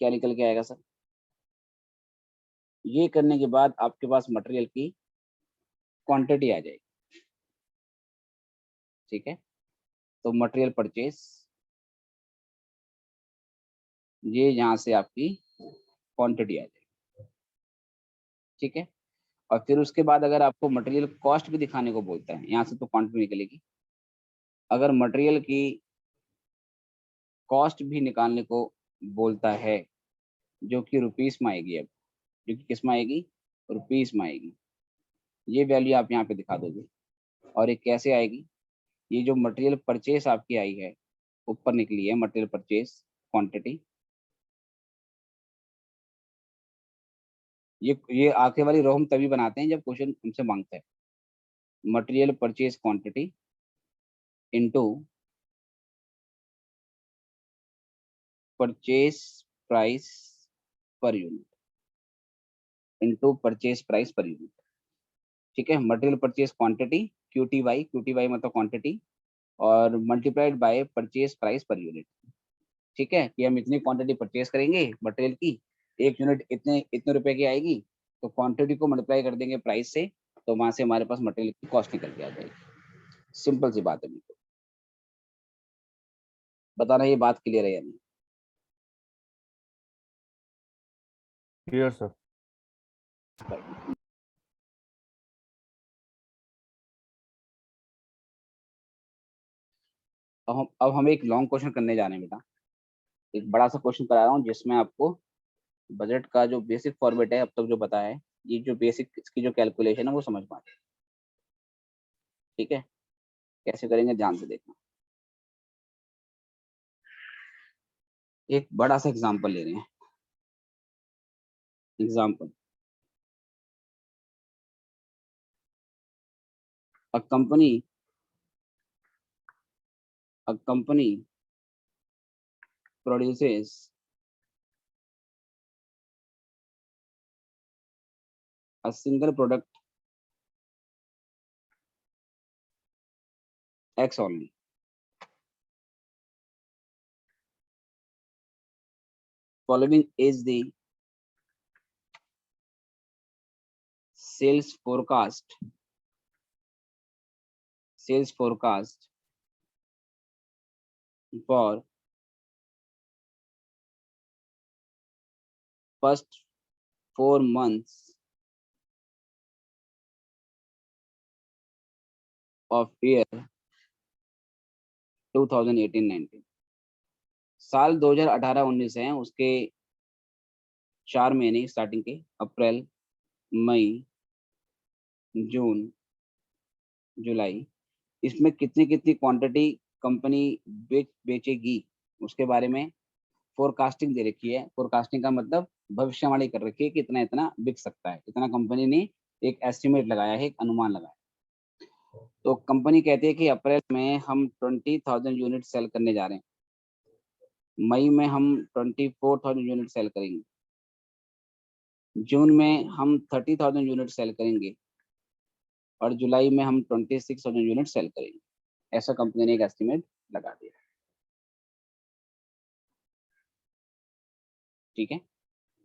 क्या निकल के आएगा सर, ये करने के बाद आपके पास मटेरियल की क्वांटिटी आ जाएगी। ठीक है, तो मटेरियल परचेस, ये यहाँ से आपकी क्वांटिटी आ जाएगी। ठीक है, और फिर उसके बाद अगर आपको मटेरियल कॉस्ट भी दिखाने को बोलता है, यहाँ से तो क्वांटिटी निकलेगी। अगर मटेरियल की कॉस्ट भी निकालने को बोलता है, जो कि रुपीस में आएगी, अब जो कि किस में आएगी, रुपीस में आएगी, ये वैल्यू आप यहाँ पे दिखा दोगे। और ये कैसे आएगी, ये जो मटेरियल परचेस आपकी आई है ऊपर निकली है, मटेरियल परचेस क्वांटिटी, ये आखिर वाली रो हम तभी बनाते हैं जब क्वेश्चन हमसे मांगता है material purchase quantity into purchase price per unit, into purchase price per unit. ठीक है, मटेरियल परचेस क्वांटिटी क्यूटीवाई, क्यूटीवाई मतलब क्वांटिटी, और multiplied by purchase price per unit. ठीक है, कि हम इतनी क्वांटिटी परचेस करेंगे मटेरियल की, एक यूनिट इतने इतने रुपए की आएगी, तो क्वांटिटी को मल्टीप्लाई कर देंगे प्राइस से, तो वहां से हमारे पास मटेरियल की कॉस्ट निकल के आ जाएगी। सिंपल सी बात है, बिल्कुल। बताना ये बात क्लियर है या नहीं।
Clear sir.
अब हम एक लॉन्ग क्वेश्चन करने जा रहे हैं बेटा, एक बड़ा सा क्वेश्चन करा रहा हूँ जिसमें आपको बजट का जो बेसिक फॉर्मेट है अब तक जो बताया है, ये जो बेसिक इसकी जो कैलकुलेशन है वो समझ में आ जाए। ठीक है, कैसे करेंगे ध्यान से देखना। एक बड़ा सा एग्जांपल ले रहे हैं, example, a company produces a single product X only. Following is the sales forecast for first 4 months of year 2018-19. साल 2018-19 है, उसके 4 महीने स्टार्टिंग के, अप्रैल, मई, जून, जुलाई, इसमें कितनी कितनी क्वांटिटी कंपनी बेचेगी उसके बारे में फोरकास्टिंग दे रखी है। फोरकास्टिंग का मतलब भविष्यवाणी कर रखी है कि इतना इतना बिक सकता है, इतना कंपनी ने एक एस्टिमेट लगाया है, एक अनुमान लगाया। तो कंपनी कहती है कि अप्रैल में हम 20,000 यूनिट सेल करने जा रहे हैं, मई में हम 24,000 यूनिट सेल करेंगे, जून में हम 30,000 यूनिट सेल करेंगे और जुलाई में हम 26,000 यूनिट सेल करेंगे। ऐसा कंपनी ने एक एस्टिमेट लगा दिया। ठीक है,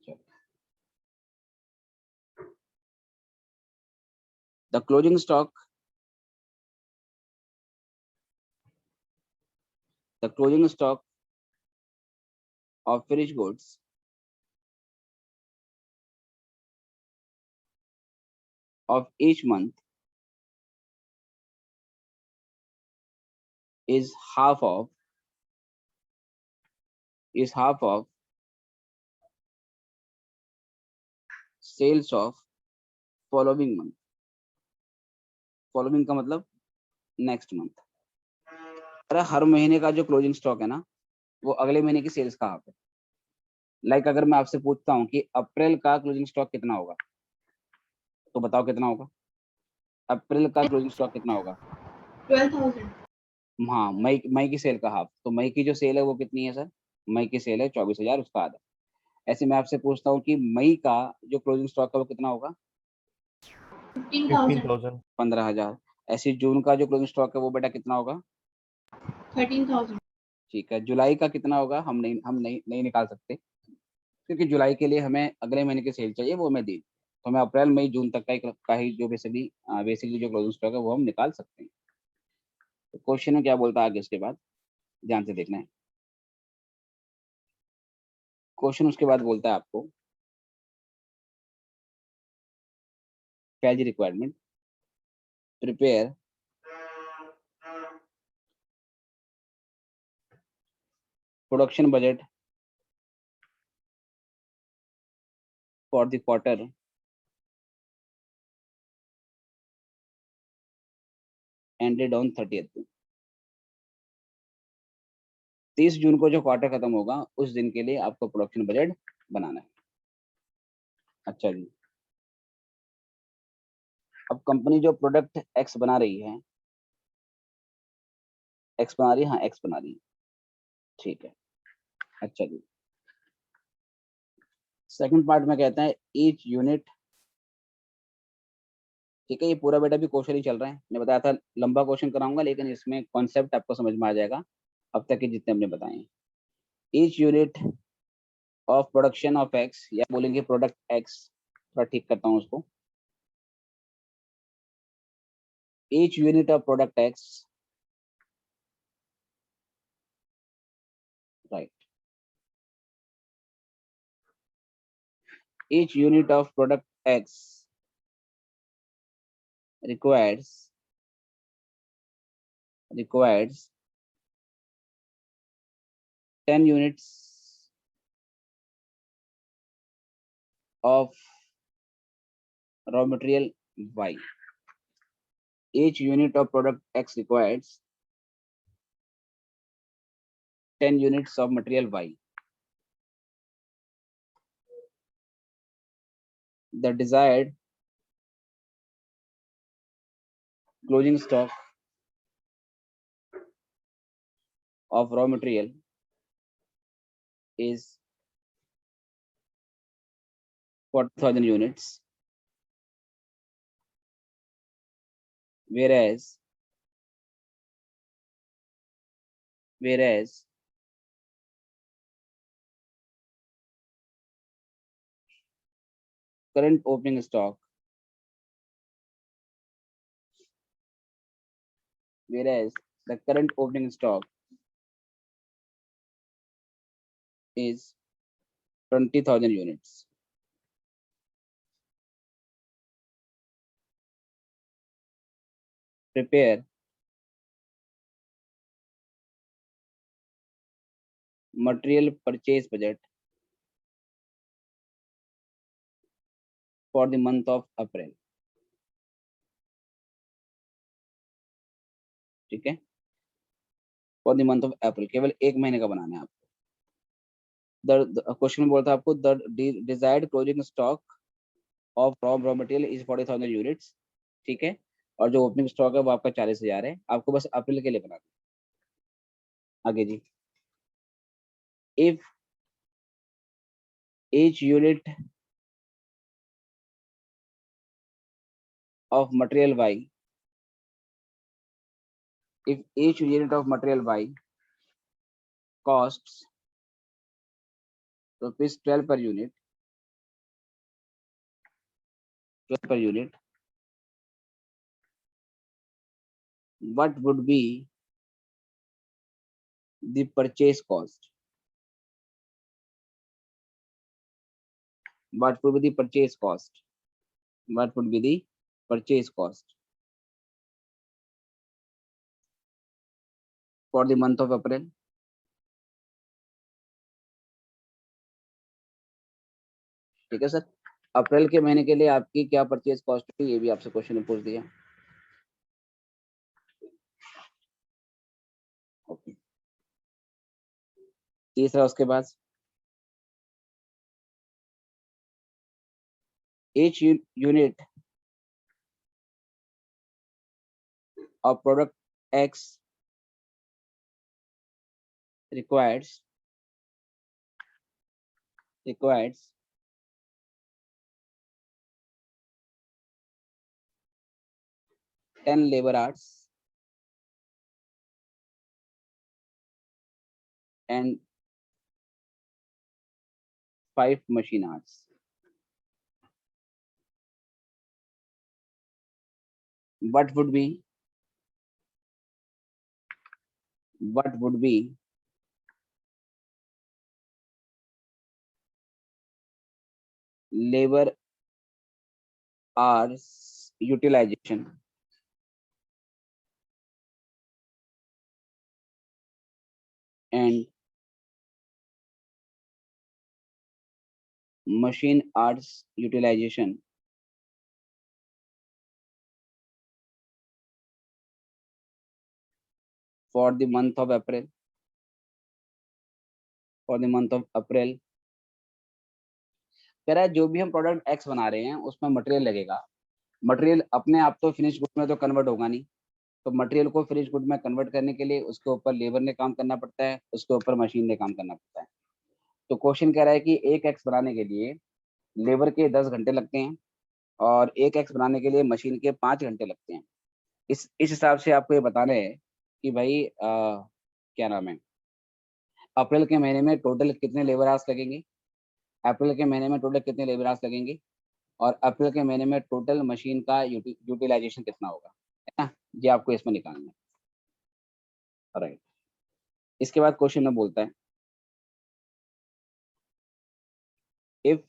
चलो। The closing stock, the closing stock of finished goods of each month is half of sales of following month। following का मतलब नेक्स्ट मंथ। अरे हर महीने का जो क्लोजिंग स्टॉक है ना, वो अगले महीने की सेल्स का हाफ है। लाइक अगर मैं आपसे पूछता हूँ कि अप्रैल का क्लोजिंग स्टॉक कितना होगा, तो बताओ कितना होगा? अप्रैल का क्लोजिंग स्टॉक कितना होगा?
12,000।
हाँ, मई की सेल का हाफ। तो मई की जो सेल है वो कितनी है सर? मई की सेल है 24,000, उसका आधा। ऐसे मैं आपसे पूछता हूँ कि मई का जो क्लोजिंग स्टॉक है वो कितना होगा?
15,000।
15,000।
15,000। ऐसे जून का जो क्लोजिंग स्टॉक है वो बेटा कितना होगा?
13,000।
ठीक है। जुलाई का कितना होगा? हम नहीं निकाल सकते, क्योंकि जुलाई के लिए हमें अगले महीने की सेल चाहिए, वो हमें दी। तो हमें अप्रैल मई जून तक का ही जो बेसिकली जो क्लोजिंग स्टॉक है वो हम निकाल सकते हैं। तो क्वेश्चन में क्या बोलता है आगे इसके बाद, ध्यान से देखना है। क्वेश्चन उसके बाद बोलता है आपको पहली requirement, prepare production budget for the quarter ended on 30th। 30 जून को जो क्वार्टर खत्म होगा उस दिन के लिए आपको प्रोडक्शन बजट बनाना है। अच्छा जी, अब कंपनी जो प्रोडक्ट एक्स बना रही है, एक्स बना रही है, हाँ एक्स बना रही है, ठीक है। अच्छा जी, सेकंड पार्ट में कहता है ईच यूनिट, ठीक है। ये पूरा बेटा भी क्वेश्चन ही चल रहा है, मैंने बताया था लंबा क्वेश्चन कराऊंगा, लेकिन इसमें कॉन्सेप्ट आपको समझ में आ जाएगा अब तक के जितने हमने बताए हैं। Each unit of production of x, या बोलेंगे प्रोडक्ट एक्स, थोड़ा ठीक करता हूँ उसको। Each unit of product x, right, each unit of product x requires 10 units of raw material Y। Each unit of product X requires 10 units of material Y। The desired closing stock of raw material is 40,000 units, whereas current opening stock whereas the current opening stock is 20,000 units। Prepare material purchase budget for the month of April. ठीक है, for the month of April, केवल एक महीने का बनाना है आपको। Question बोलता है आपको the desired closing stock of raw material is 40,000 units, ठीक है, और जो ओपनिंग स्टॉक है वो आपका 40,000 है, आपको बस अप्रैल के लिए बनाना है। आगे जी, if each unit of material Y, if each unit of material Y costs rupees 12 per unit, 12 per unit, what would be the purchase cost? What would be the purchase cost? What would be the purchase cost for the month of April? ठीक है sir, अप्रैल के महीने के लिए आपकी क्या purchase cost हुई, ये भी आपसे क्वेश्चन ने पूछ दिया। ओके, तीसरा उसके बाद each unit of product X requires 10 labor hours and 5 machine hours. What would be labor hours utilization and machine hours utilization for the month of April? For the month of April, कह रहा है जो भी हम product x बना रहे हैं उसमें मटेरियल लगेगा, मटेरियल अपने आप तो फिनिश गुड में तो कन्वर्ट होगा नहीं, तो मटेरियल को फिनिश गुड में कन्वर्ट करने के लिए उसके ऊपर लेबर ने काम करना पड़ता है, उसके ऊपर मशीन ने काम करना पड़ता है। तो क्वेश्चन कह रहा है कि एक एक्स बनाने के लिए लेबर के 10 घंटे लगते हैं और एक एक्स बनाने के लिए मशीन के 5 घंटे लगते हैं। इस हिसाब से आपको ये बताना है कि भाई क्या नाम है, अप्रैल के महीने में टोटल कितने लेबर आवर्स लगेंगे, अप्रैल के महीने में टोटल कितने लेबर आवर्स लगेंगे, और अप्रैल के महीने में टोटल मशीन का यूटिलाइजेशन कितना होगा, है ना, ये आपको इसमें निकालना है। राइट, इसके बाद क्वेश्चन में बोलता है if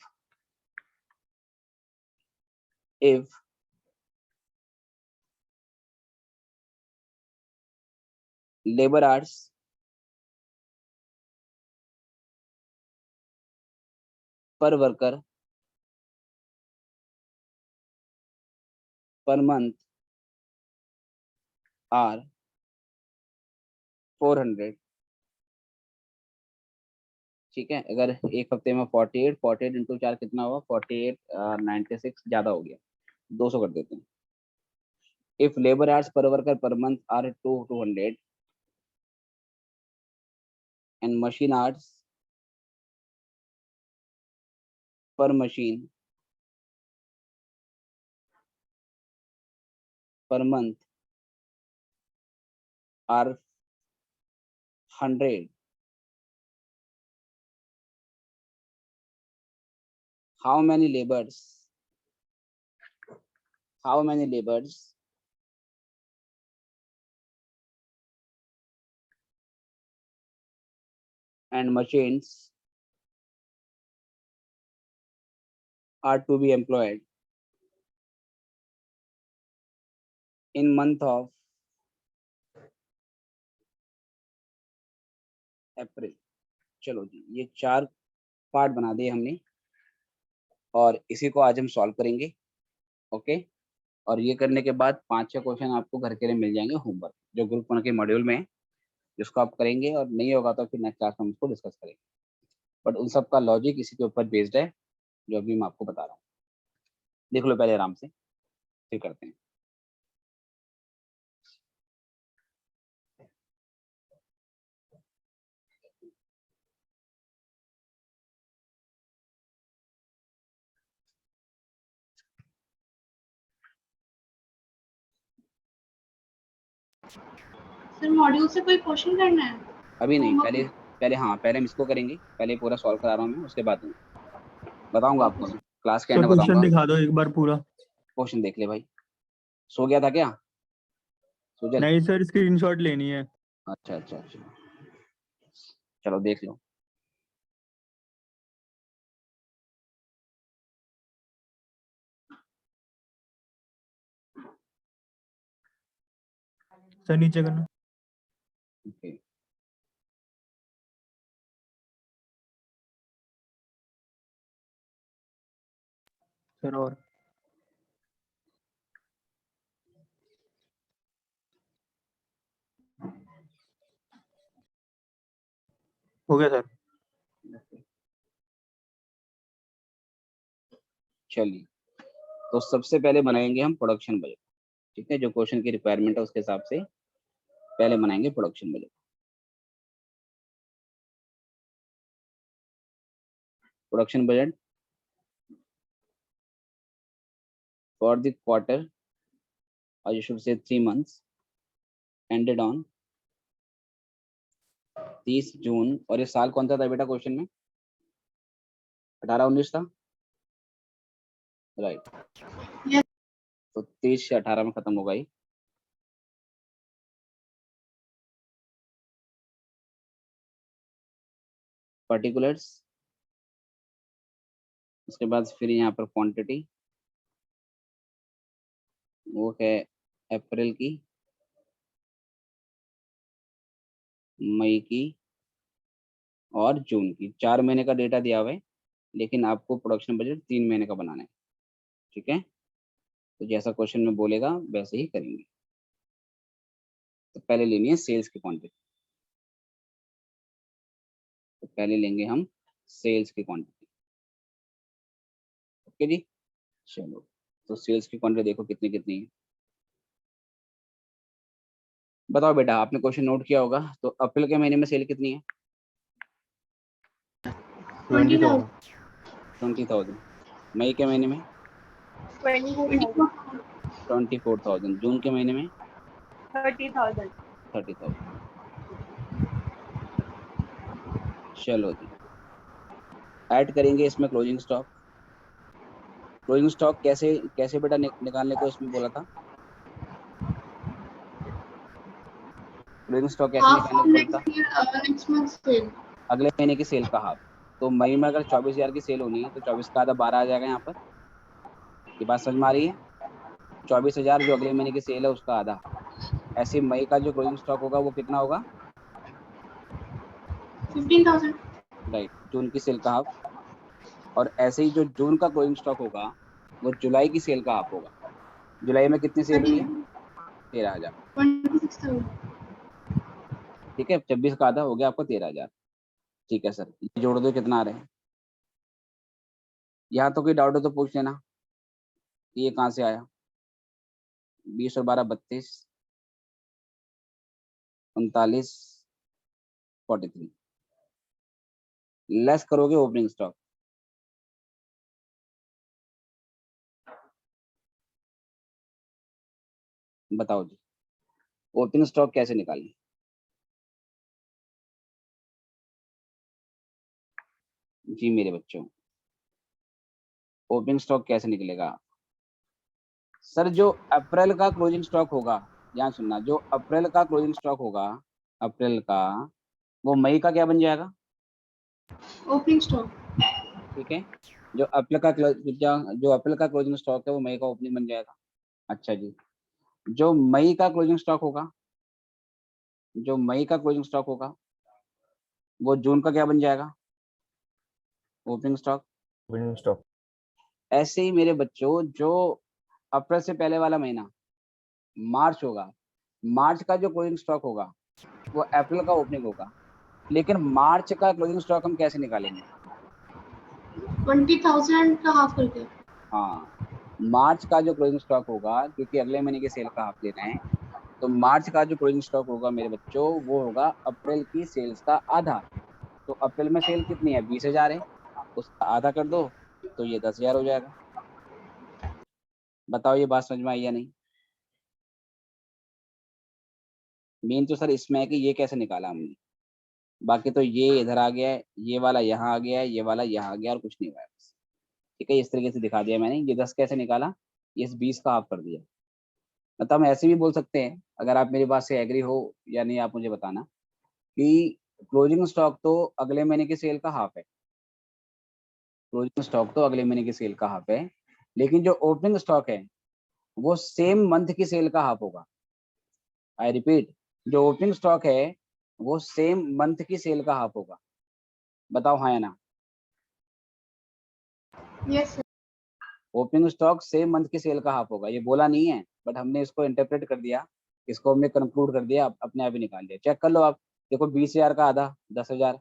labor hours per worker per month are 400, ठीक है, अगर एक हफ्ते में 48 इंटू 4 कितना होगा, 48 96 ज्यादा हो गया, 200 कर देते हैं। If labour hours per worker per month are 200 and machine hours per machine per month are 100, how many laborers and machines are to be employed in month of April? चलो जी, ये 4 पार्ट बना दिए हमने और इसी को आज हम सॉल्व करेंगे। ओके, और ये करने के बाद 5-6 क्वेश्चन आपको घर के लिए मिल जाएंगे होमवर्क, जो ग्रुप 1 के मॉड्यूल में है, जिसको आप करेंगे, और नहीं होगा तो फिर नेक्स्ट क्लास में हम इसको डिस्कस करेंगे। बट उन सब का लॉजिक इसी के ऊपर बेस्ड है जो अभी मैं आपको बता रहा हूँ। देख लो पहले आराम से, फिर करते हैं।
सर मॉड्यूल से कोई क्वेश्चन करना है?
अभी नहीं,
होमवर्क
पहले
में?
पहले हाँ, पहले हम इसको करेंगे, पहले पूरा सॉल्व करा रहा हूँ मैं, उसके बाद बताऊंगा आपको, मैं क्लास के एंड
सर
में
क्वेश्चन
बताऊंगा।
दिखा दो एक बार पूरा।
क्वेश्चन देख ले भाई, सो गया था क्या सुजल?
नहीं सर, स्क्रीनशॉट लेनी है।
अच्छा अच्छा अच्छा, चलो देख लो।
सर नीचे करना।
ओके,
सर और हो गया सर।
चलिए, तो सबसे पहले बनाएंगे हम प्रोडक्शन बजट। ठीक है, जो क्वेश्चन की रिक्वायरमेंट है उसके हिसाब से पहले बनाएंगे production budget. Production budget for the quarter, और you should say 3 months ended on 30 जून। और ये साल कौन सा था बेटा क्वेश्चन में? 18-19 था, राइट।
Yes.
तो 30 से 18 में खत्म होगा ये। पर्टिकुलर्स, उसके बाद फिर यहाँ पर क्वांटिटी, वो है अप्रैल की, मई की और जून की। 4 महीने का डेटा दिया हुआ है, लेकिन आपको प्रोडक्शन बजट 3 महीने का बनाना है। ठीक है, तो जैसा क्वेश्चन में बोलेगा वैसे ही करेंगे। तो पहले लेनी है सेल्स की क्वांटिटी, तो पहले लेंगे हम सेल्स की क्वांटिटी। ओके जी, चलो, तो सेल्स की क्वांटिटी देखो कितनी कितनी है। बताओ बेटा, आपने क्वेश्चन नोट किया होगा, तो अप्रैल के महीने में सेल कितनी है?
20,000।
20,000। मई के महीने में
24,000,
24,000। जून के महीने में
30,000.
30,000। चलो जी, ऐड करेंगे इसमें क्लोजिंग स्टॉक। क्लोजिंग स्टॉक कैसे कैसे बेटा निकालने को इसमें बोला था? क्लोजिंग स्टॉक कैसे
Half
निकालने
of
को बोला था?
next year, next month's sale.
अगले महीने की सेल का हाफ। तो मई में अगर 24,000 की सेल होनी है तो 24 का आधा 12 आ जाएगा यहाँ पर। ये बात समझ में आ रही है? 24,000 जो अगले महीने की सेल है उसका आधा। ऐसे मई का जो क्लोजिंग स्टॉक होगा वो कितना होगा?
15,000.
राइट, जून की सेल का हाफ। और ऐसे ही जो जून का क्लोजिंग स्टॉक होगा वो जुलाई की सेल का हाफ होगा। जुलाई में कितनी सेल हुई है? 13,000।
26,000.
ठीक है, 26 का आधा हो गया आपको 13,000। ठीक है सर, ये जोड़ दो कितना आ रहा है। यहाँ तो कोई डाउट हो तो पूछ लेना, ये कहाँ से आया? 20 और 12 32, 39, 43। लेस करोगे ओपनिंग स्टॉक। बताओ जी, ओपनिंग स्टॉक कैसे निकालें? जी मेरे बच्चों, ओपनिंग स्टॉक कैसे निकलेगा? सर जो अप्रैल का क्लोजिंग स्टॉक होगा, ध्यान सुनना, जो अप्रैल का क्लोजिंग स्टॉक होगा, अप्रैल का, वो मई का क्या बन जाएगा?
Opening stock.
ठीक है, जो अप्रैल का जो अप्रैल का क्लोजिंग स्टॉक है वो मई का ओपनिंग बन जाएगा। अच्छा जी, जो मई का क्लोजिंग स्टॉक होगा, जो मई का क्लोजिंग स्टॉक होगा वो जून का क्या बन जाएगा, ओपनिंग स्टॉक।
Opening stock.
ऐसे ही मेरे बच्चों जो अप्रैल से पहले वाला महीना मार्च होगा, मार्च का जो क्लोजिंग स्टॉक होगा वो अप्रैल का ओपनिंग होगा, लेकिन मार्च का क्लोजिंग स्टॉक हम कैसे निकालेंगे?
20,000 का हाफ करके।
हाँ, मार्च का जो क्लोजिंग स्टॉक होगा, क्योंकि अगले महीने की सेल का हाफ लेना है, तो मार्च का जो क्लोजिंग स्टॉक होगा मेरे बच्चों वो होगा अप्रैल की सेल्स का आधा। तो अप्रैल में सेल कितनी है, 20,000 है, उसका आधा कर दो तो ये 10,000 हो जाएगा। बताओ ये बात समझ में आई या नहीं? मेन तो सर इसमें है कि ये कैसे निकाला हमने, बाकी तो ये इधर आ गया है, ये वाला यहाँ आ गया है, ये वाला यहाँ आ गया और कुछ नहीं हुआ है बस। ठीक है, इस तरीके से दिखा दिया मैंने। ये 10 कैसे निकाला, ये इस 20 का हाफ कर दिया। मतलब हम ऐसे भी बोल सकते हैं, अगर आप मेरी बात से एग्री हो या नहीं आप मुझे बताना, कि क्लोजिंग स्टॉक तो अगले महीने की सेल का हाफ है, क्लोजिंग स्टॉक तो अगले महीने की सेल का हाफ है, लेकिन जो ओपनिंग स्टॉक है वो सेम मंथ की सेल का हाफ होगा। आई रिपीट, जो ओपनिंग स्टॉक है वो सेम मंथ की सेल का हाफ होगा। बताओ हाँ या ना?
Yes sir.
Opening stock same month की सेल का हाफ होगा, ये बोला नहीं है बट हमने इसको इंटरप्रेट कर दिया, इसको हमने कंक्लूड कर दिया, अपने आप ही निकाल दिया। चेक कर लो आप, देखो 20,000 का आधा 10,000,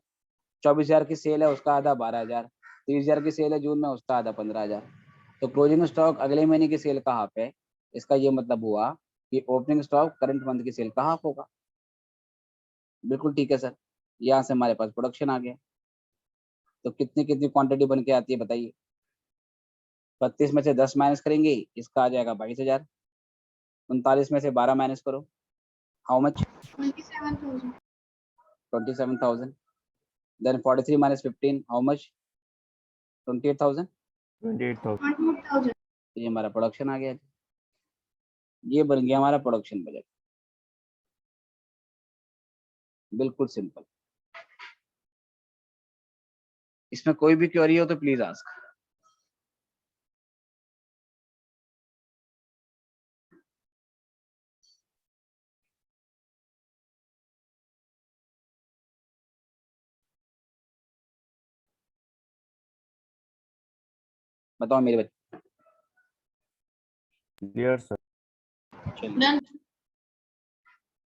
24,000 की सेल है उसका आधा 12,000, 30,000 की सेल है जून में उसका आधा 15,000। तो क्लोजिंग स्टॉक अगले महीने की सेल का हाफ है, इसका ये मतलब हुआ कि ओपनिंग स्टॉक करंट मंथ की सेल का हाफ होगा। बिल्कुल ठीक है सर। यहाँ से हमारे पास प्रोडक्शन आ गया, तो कितनी कितनी क्वांटिटी बन के आती है बताइए? 32 में से 10 माइनस करेंगे, इसका आ जाएगा 22,000। 39 में से 12 माइनस करो, how much?
27,000।
27,000। Then 43 minus 15, how much? 28,000।
28,000।
28,000।
तो ये हमारा प्रोडक्शन आ गया, ये बन गया हमारा प्रोडक्शन बजट। बिल्कुल सिंपल। इसमें कोई भी क्वेरी हो तो प्लीज आस्क। बताओ मेरे बच्चे।
Clear sir.
चलिए,
डन।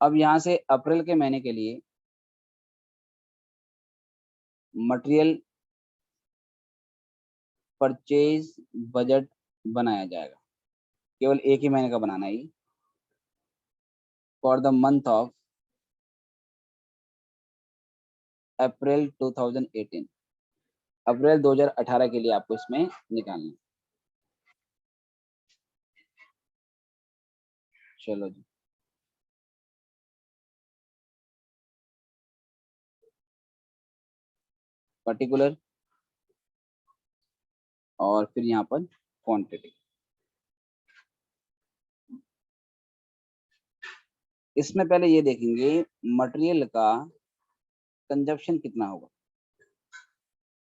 अब यहाँ से अप्रैल के महीने के लिए मटेरियल परचेज बजट बनाया जाएगा। केवल एक ही महीने का बनाना है, for the month of April 2018, April 2018 के लिए आपको इसमें निकालना है। चलो जी, पर्टिकुलर और फिर यहाँ पर क्वांटिटी। इसमें पहले ये देखेंगे मटेरियल का कंजप्शन कितना होगा,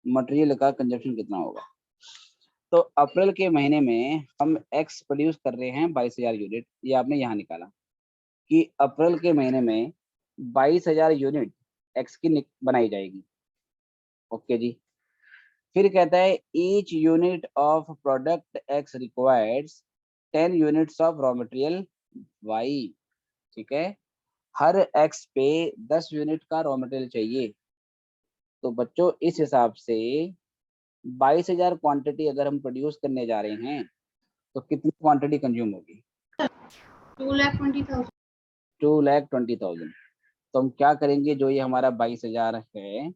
मटेरियल का कंजप्शन कितना होगा। तो अप्रैल के महीने में हम एक्स प्रोड्यूस कर रहे हैं 22,000 यूनिट, ये आपने यहाँ निकाला कि अप्रैल के महीने में 22,000 यूनिट एक्स की बनाई जाएगी। ओके जी। फिर कहता है each unit of product X requires 10 units of raw material Y. ठीक है, हर एक्स पे 10 यूनिट का रॉ मटेरियल चाहिए। तो बच्चों इस हिसाब से 22,000 क्वांटिटी अगर हम प्रोड्यूस करने जा रहे हैं तो कितनी क्वांटिटी कंज्यूम होगी?
2,20,000।
2,20,000। तो हम क्या करेंगे, जो ये हमारा 22,000 है,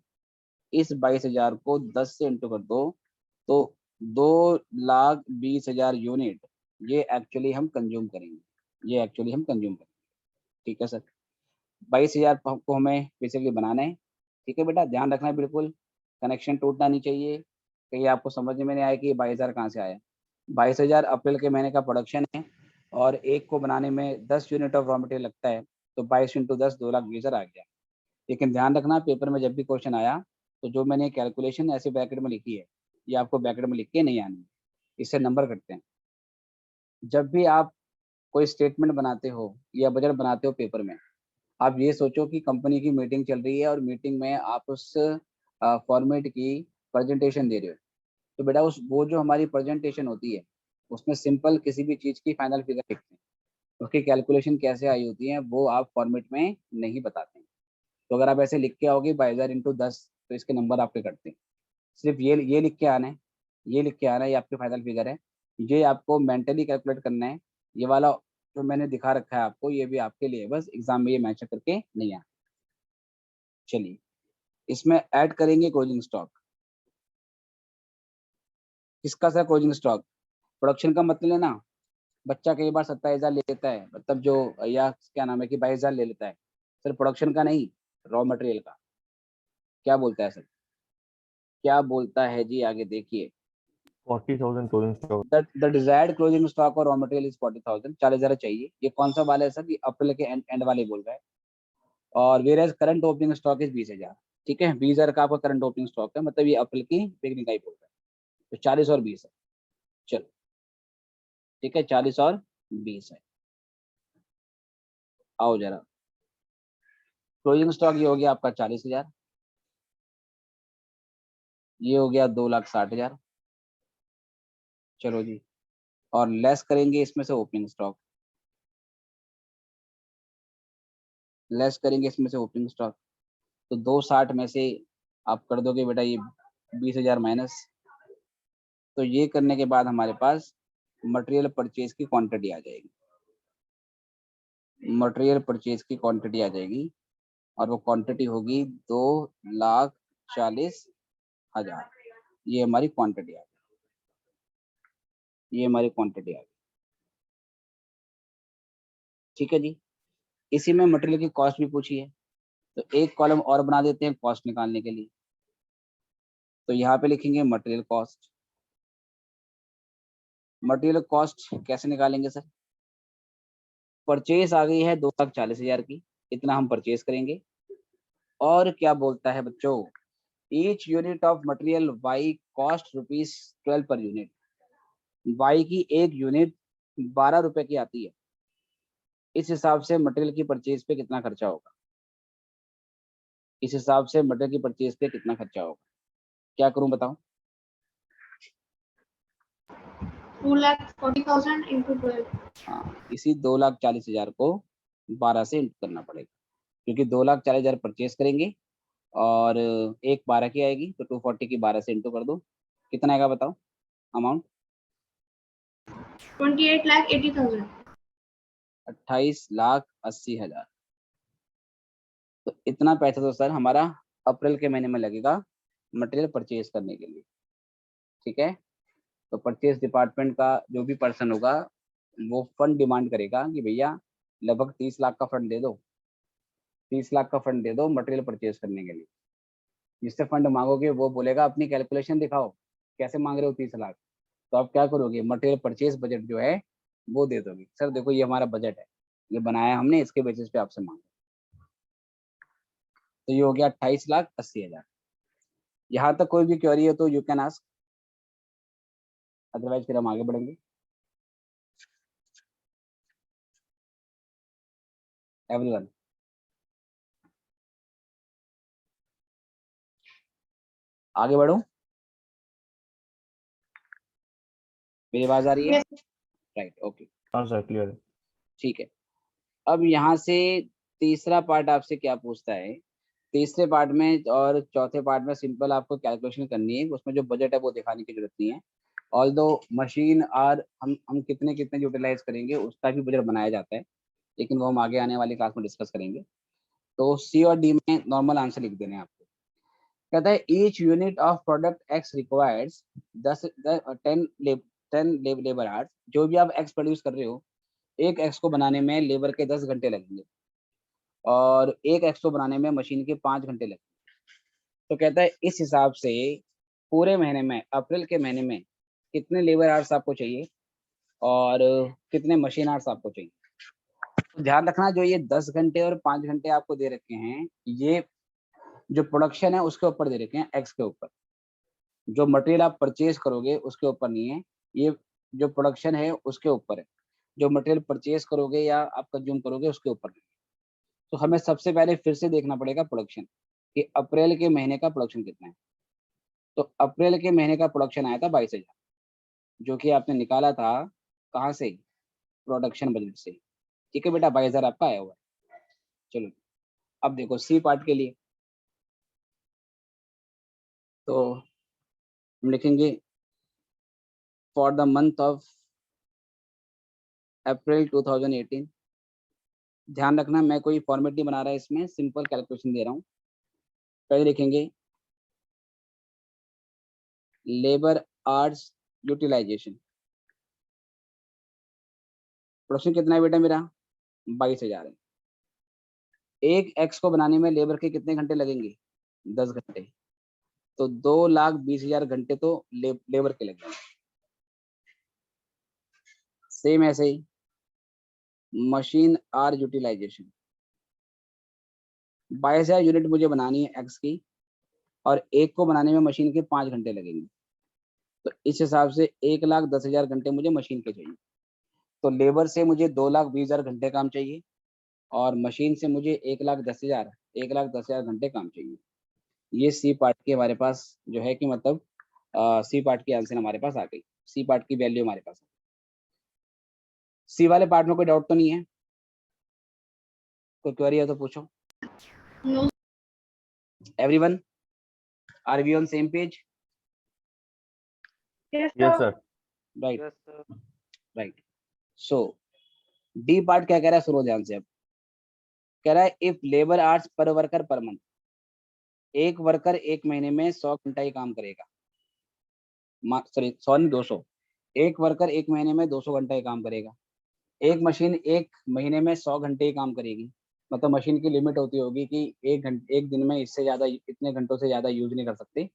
इस 22,000 को 10 से इंटू कर दो, तो 2,20,000 यूनिट ये एक्चुअली हम कंज्यूम करेंगे, ये एक्चुअली हम कंज्यूम करेंगे। ठीक है सर, 22,000 को हमें बेसिकली बनाना है। ठीक है बेटा, ध्यान रखना है बिल्कुल, कनेक्शन टूटना नहीं चाहिए, कहीं आपको समझ में नहीं आया कि ये 22,000 कहाँ से आया। 22,000 अप्रैल के महीने का प्रोडक्शन है और एक को बनाने में 10 यूनिट ऑफ रॉ मटेरियल लगता है, तो 22 इंटू 10 2,20,000 आ गया। लेकिन ध्यान रखना पेपर में जब भी क्वेश्चन आया तो जो मैंने कैलकुलेशन ऐसे ब्रैकेट में लिखी है ये आपको ब्रैकेट में लिख के नहीं आनी है, इससे नंबर कटते हैं। जब भी आप कोई स्टेटमेंट बनाते हो या बजट बनाते हो पेपर में, आप ये सोचो कि कंपनी की मीटिंग चल रही है और मीटिंग में आप उस फॉर्मेट की प्रेजेंटेशन दे रहे हो, तो बेटा उस वो जो हमारी प्रेजेंटेशन होती है उसमें सिंपल किसी भी चीज़ की फाइनल फिगर लिखते हैं, उसकी कैलकुलेशन कैसे आई होती है वो आप फॉर्मेट में नहीं बताते हैं। तो अगर आप ऐसे लिख के आओगे 22,000 इंटू 10 तो इसके नंबर आपके कटते हैं। सिर्फ ये लिख के आना है, ये लिख के आना है, ये आपकी फाइनल फिगर है। ये आपको मेंटली कैलकुलेट करना है। ये वाला जो मैंने दिखा रखा है आपको, ये भी आपके लिए बस एग्जाम में ये मैच करके नहीं आना। चलिए इसमें ऐड करेंगे क्लोजिंग स्टॉक। किसका सर क्लोजिंग स्टॉक? प्रोडक्शन का मतलब लेना। बच्चा कई बार 27,000 ले लेता है, मतलब जो, या क्या नाम है कि 22,000 ले लेता है। सर प्रोडक्शन का नहीं, रॉ मटेरियल का। क्या बोलता है सर, क्या बोलता है जी? आगे देखिए।
40,000 closing stock.
The desired closing stock और रॉ मटेरियल इज 40,000, 40,000 चाहिए। ये कौन सा वाला है सर? ये अप्रैल के एंड वाले बोल रहा है। और where current opening stock is 20,000। ठीक है, 20,000 का आपका करंट ओपनिंग स्टॉक है, मतलब ये अप्रैल की बिगनिंग का ही बोल रहा है। तो 40 और 20 है। चलो ठीक है, 40 और 20 है। आओ जरा, क्लोजिंग स्टॉक ये हो गया आपका 40,000, ये हो गया 2,60,000। चलो जी, और लेस करेंगे इसमें से ओपनिंग स्टॉक, लेस करेंगे इसमें से ओपनिंग स्टॉक। तो 260 में से आप कर दोगे बेटा ये 20,000 माइनस। तो ये करने के बाद हमारे पास मटेरियल परचेज की क्वांटिटी आ जाएगी, मटेरियल परचेज की क्वांटिटी आ जाएगी, और वो क्वांटिटी होगी 2,40,000। ये हमारी क्वांटिटी आ गई, ये हमारी क्वांटिटी आ गई। ठीक है जी। इसी में मटेरियल की कॉस्ट भी पूछी है, तो एक कॉलम और बना देते हैं कॉस्ट निकालने के लिए। तो यहाँ पे लिखेंगे मटेरियल कॉस्ट। मटेरियल कॉस्ट कैसे निकालेंगे सर? परचेज आ गई है 2,40,000 की, इतना हम परचेज करेंगे। और क्या बोलता है बच्चों, each unit of material Y cost ₹12 per unit. Y की एक यूनिट 12 रुपए की आती है। इस हिसाब से मटेरियल की परचेज पे कितना खर्चा होगा? इस हिसाब से मटेरियल की परचेज पे कितना खर्चा होगा? क्या करूं बताओ?
2,40,000 into 12.
हाँ, इसी 2,40,000 को 12 से इंटू करना पड़ेगा, क्योंकि 2,40,000 परचेज करेंगे और एक 12 की आएगी, तो 240 की 12 से इंटू कर दो। कितना आएगा बताओ अमाउंट?
28,80,000.
28,80,000। तो इतना पैसा तो सर हमारा अप्रैल के महीने में लगेगा मटेरियल परचेज करने के लिए। ठीक है, तो परचेज डिपार्टमेंट का जो भी पर्सन होगा वो फंड डिमांड करेगा कि भैया लगभग 30 लाख का फंड दे दो, 30 लाख का फंड दे दो मटेरियल परचेज करने के लिए। जिससे फंड मांगोगे वो बोलेगा अपनी कैलकुलेशन दिखाओ, कैसे मांग रहे हो 30 लाख। तो आप क्या करोगे, मटेरियल परचेज बजट जो है वो दे दोगे, सर देखो ये हमारा बजट है, ये बनाया हमने, इसके बेसिस पे आपसे मांगा। तो ये हो गया 28,80,000। यहाँ तक कोई भी क्वेरी है तो यू कैन आस्क, अदरवाइज फिर हम आगे बढ़ेंगे। एवरीवन, आगे बढ़ो, मेरी आवाज आ रही है?
Yes.
राइट, ओके,
हाँ सर क्लियर है।
ठीक है। अब यहाँ से तीसरा पार्ट आपसे क्या पूछता है, तीसरे पार्ट में और चौथे पार्ट में सिंपल आपको कैलकुलेशन करनी है, उसमें जो बजट है वो दिखाने की जरूरत नहीं है। ऑल्दो मशीन आर हम कितने कितने यूटिलाइज करेंगे उसका भी बजट बनाया जाता है, लेकिन वो हम आगे आने वाली क्लास में डिस्कस करेंगे। तो सी और डी में नॉर्मल आंसर लिख देने आपको। कहता है each unit of product X requires 10 labour hours. जो भी आप एक्स प्रोड्यूस कर रहे हो, एक एक्स को बनाने में लेबर के 10 घंटे लगेंगे और एक एक्स को बनाने में मशीन के 5 घंटे लगेंगे। तो कहता है इस हिसाब से पूरे महीने में, अप्रैल के महीने में कितने लेबर आवर्स आपको चाहिए और कितने मशीन आवर्स आपको चाहिए। तो ध्यान रखना, जो ये 10 घंटे और 5 घंटे आपको दे रखे हैं, ये जो प्रोडक्शन है उसके ऊपर दे रखे हैं, एक्स के ऊपर। जो मटेरियल आप परचेज करोगे उसके ऊपर नहीं है, ये जो प्रोडक्शन है उसके ऊपर है। जो मटेरियल परचेज करोगे या आप कंज्यूम करोगे उसके ऊपर नहीं है। तो हमें सबसे पहले फिर से देखना पड़ेगा प्रोडक्शन कि अप्रैल के महीने का प्रोडक्शन कितना है। तो अप्रैल के महीने का प्रोडक्शन आया था 22,000, जो कि आपने निकाला था कहाँ से, प्रोडक्शन बजट से। ठीक है बेटा, 22,000 आपका आया हुआ है। चलो अब देखो सी पार्ट के लिए, तो हम लिखेंगे for the month of April 2018। ध्यान रखना मैं कोई फॉर्मेट नहीं बना रहा है इसमें, सिंपल कैलकुलेशन दे रहा हूँ। पहले लिखेंगे लेबर आवर्स यूटिलाइजेशन। प्रोडक्शन कितना है बेटा मेरा, 22,000 है। एक एक्स को बनाने में लेबर के कितने घंटे लगेंगे, 10 घंटे। तो 2,20,000 घंटे तो लेबर के लगेंगे। सेम ऐसे ही मशीन आर यूटिलाइजेशन, 22,000 यूनिट मुझे बनानी है एक्स की, और एक को बनाने में मशीन के 5 घंटे लगेंगे। तो इस हिसाब से 1,10,000 घंटे मुझे मशीन के चाहिए। तो लेबर से मुझे 2,20,000 घंटे काम चाहिए, और मशीन से मुझे 1,10,000 घंटे काम चाहिए। ये सी पार्ट की हमारे पास जो है कि मतलब सी पार्ट की आंसर हमारे पास आ गई, सी पार्ट की वैल्यू हमारे पास। सी वाले पार्ट में कोई डाउट तो नहीं है, कोई क्वेरी है तो पूछो।
No
everyone, are we on same page?
Yes,
yes
sir.
Sir.
Right right. So D part क्या कह रहा है, सुनो ध्यान से। अब कह रहा है if labour hours per worker per month, एक वर्कर एक महीने में 100 घंटा ही काम करेगा, सॉरी 100 नहीं 200। एक वर्कर एक महीने में 200 घंटा ही काम करेगा। एक मशीन एक महीने में 100 घंटे ही काम करेगी। मतलब मशीन की लिमिट होती होगी कि एक दिन में इससे ज्यादा, इतने घंटों से ज्यादा यूज नहीं कर सकती।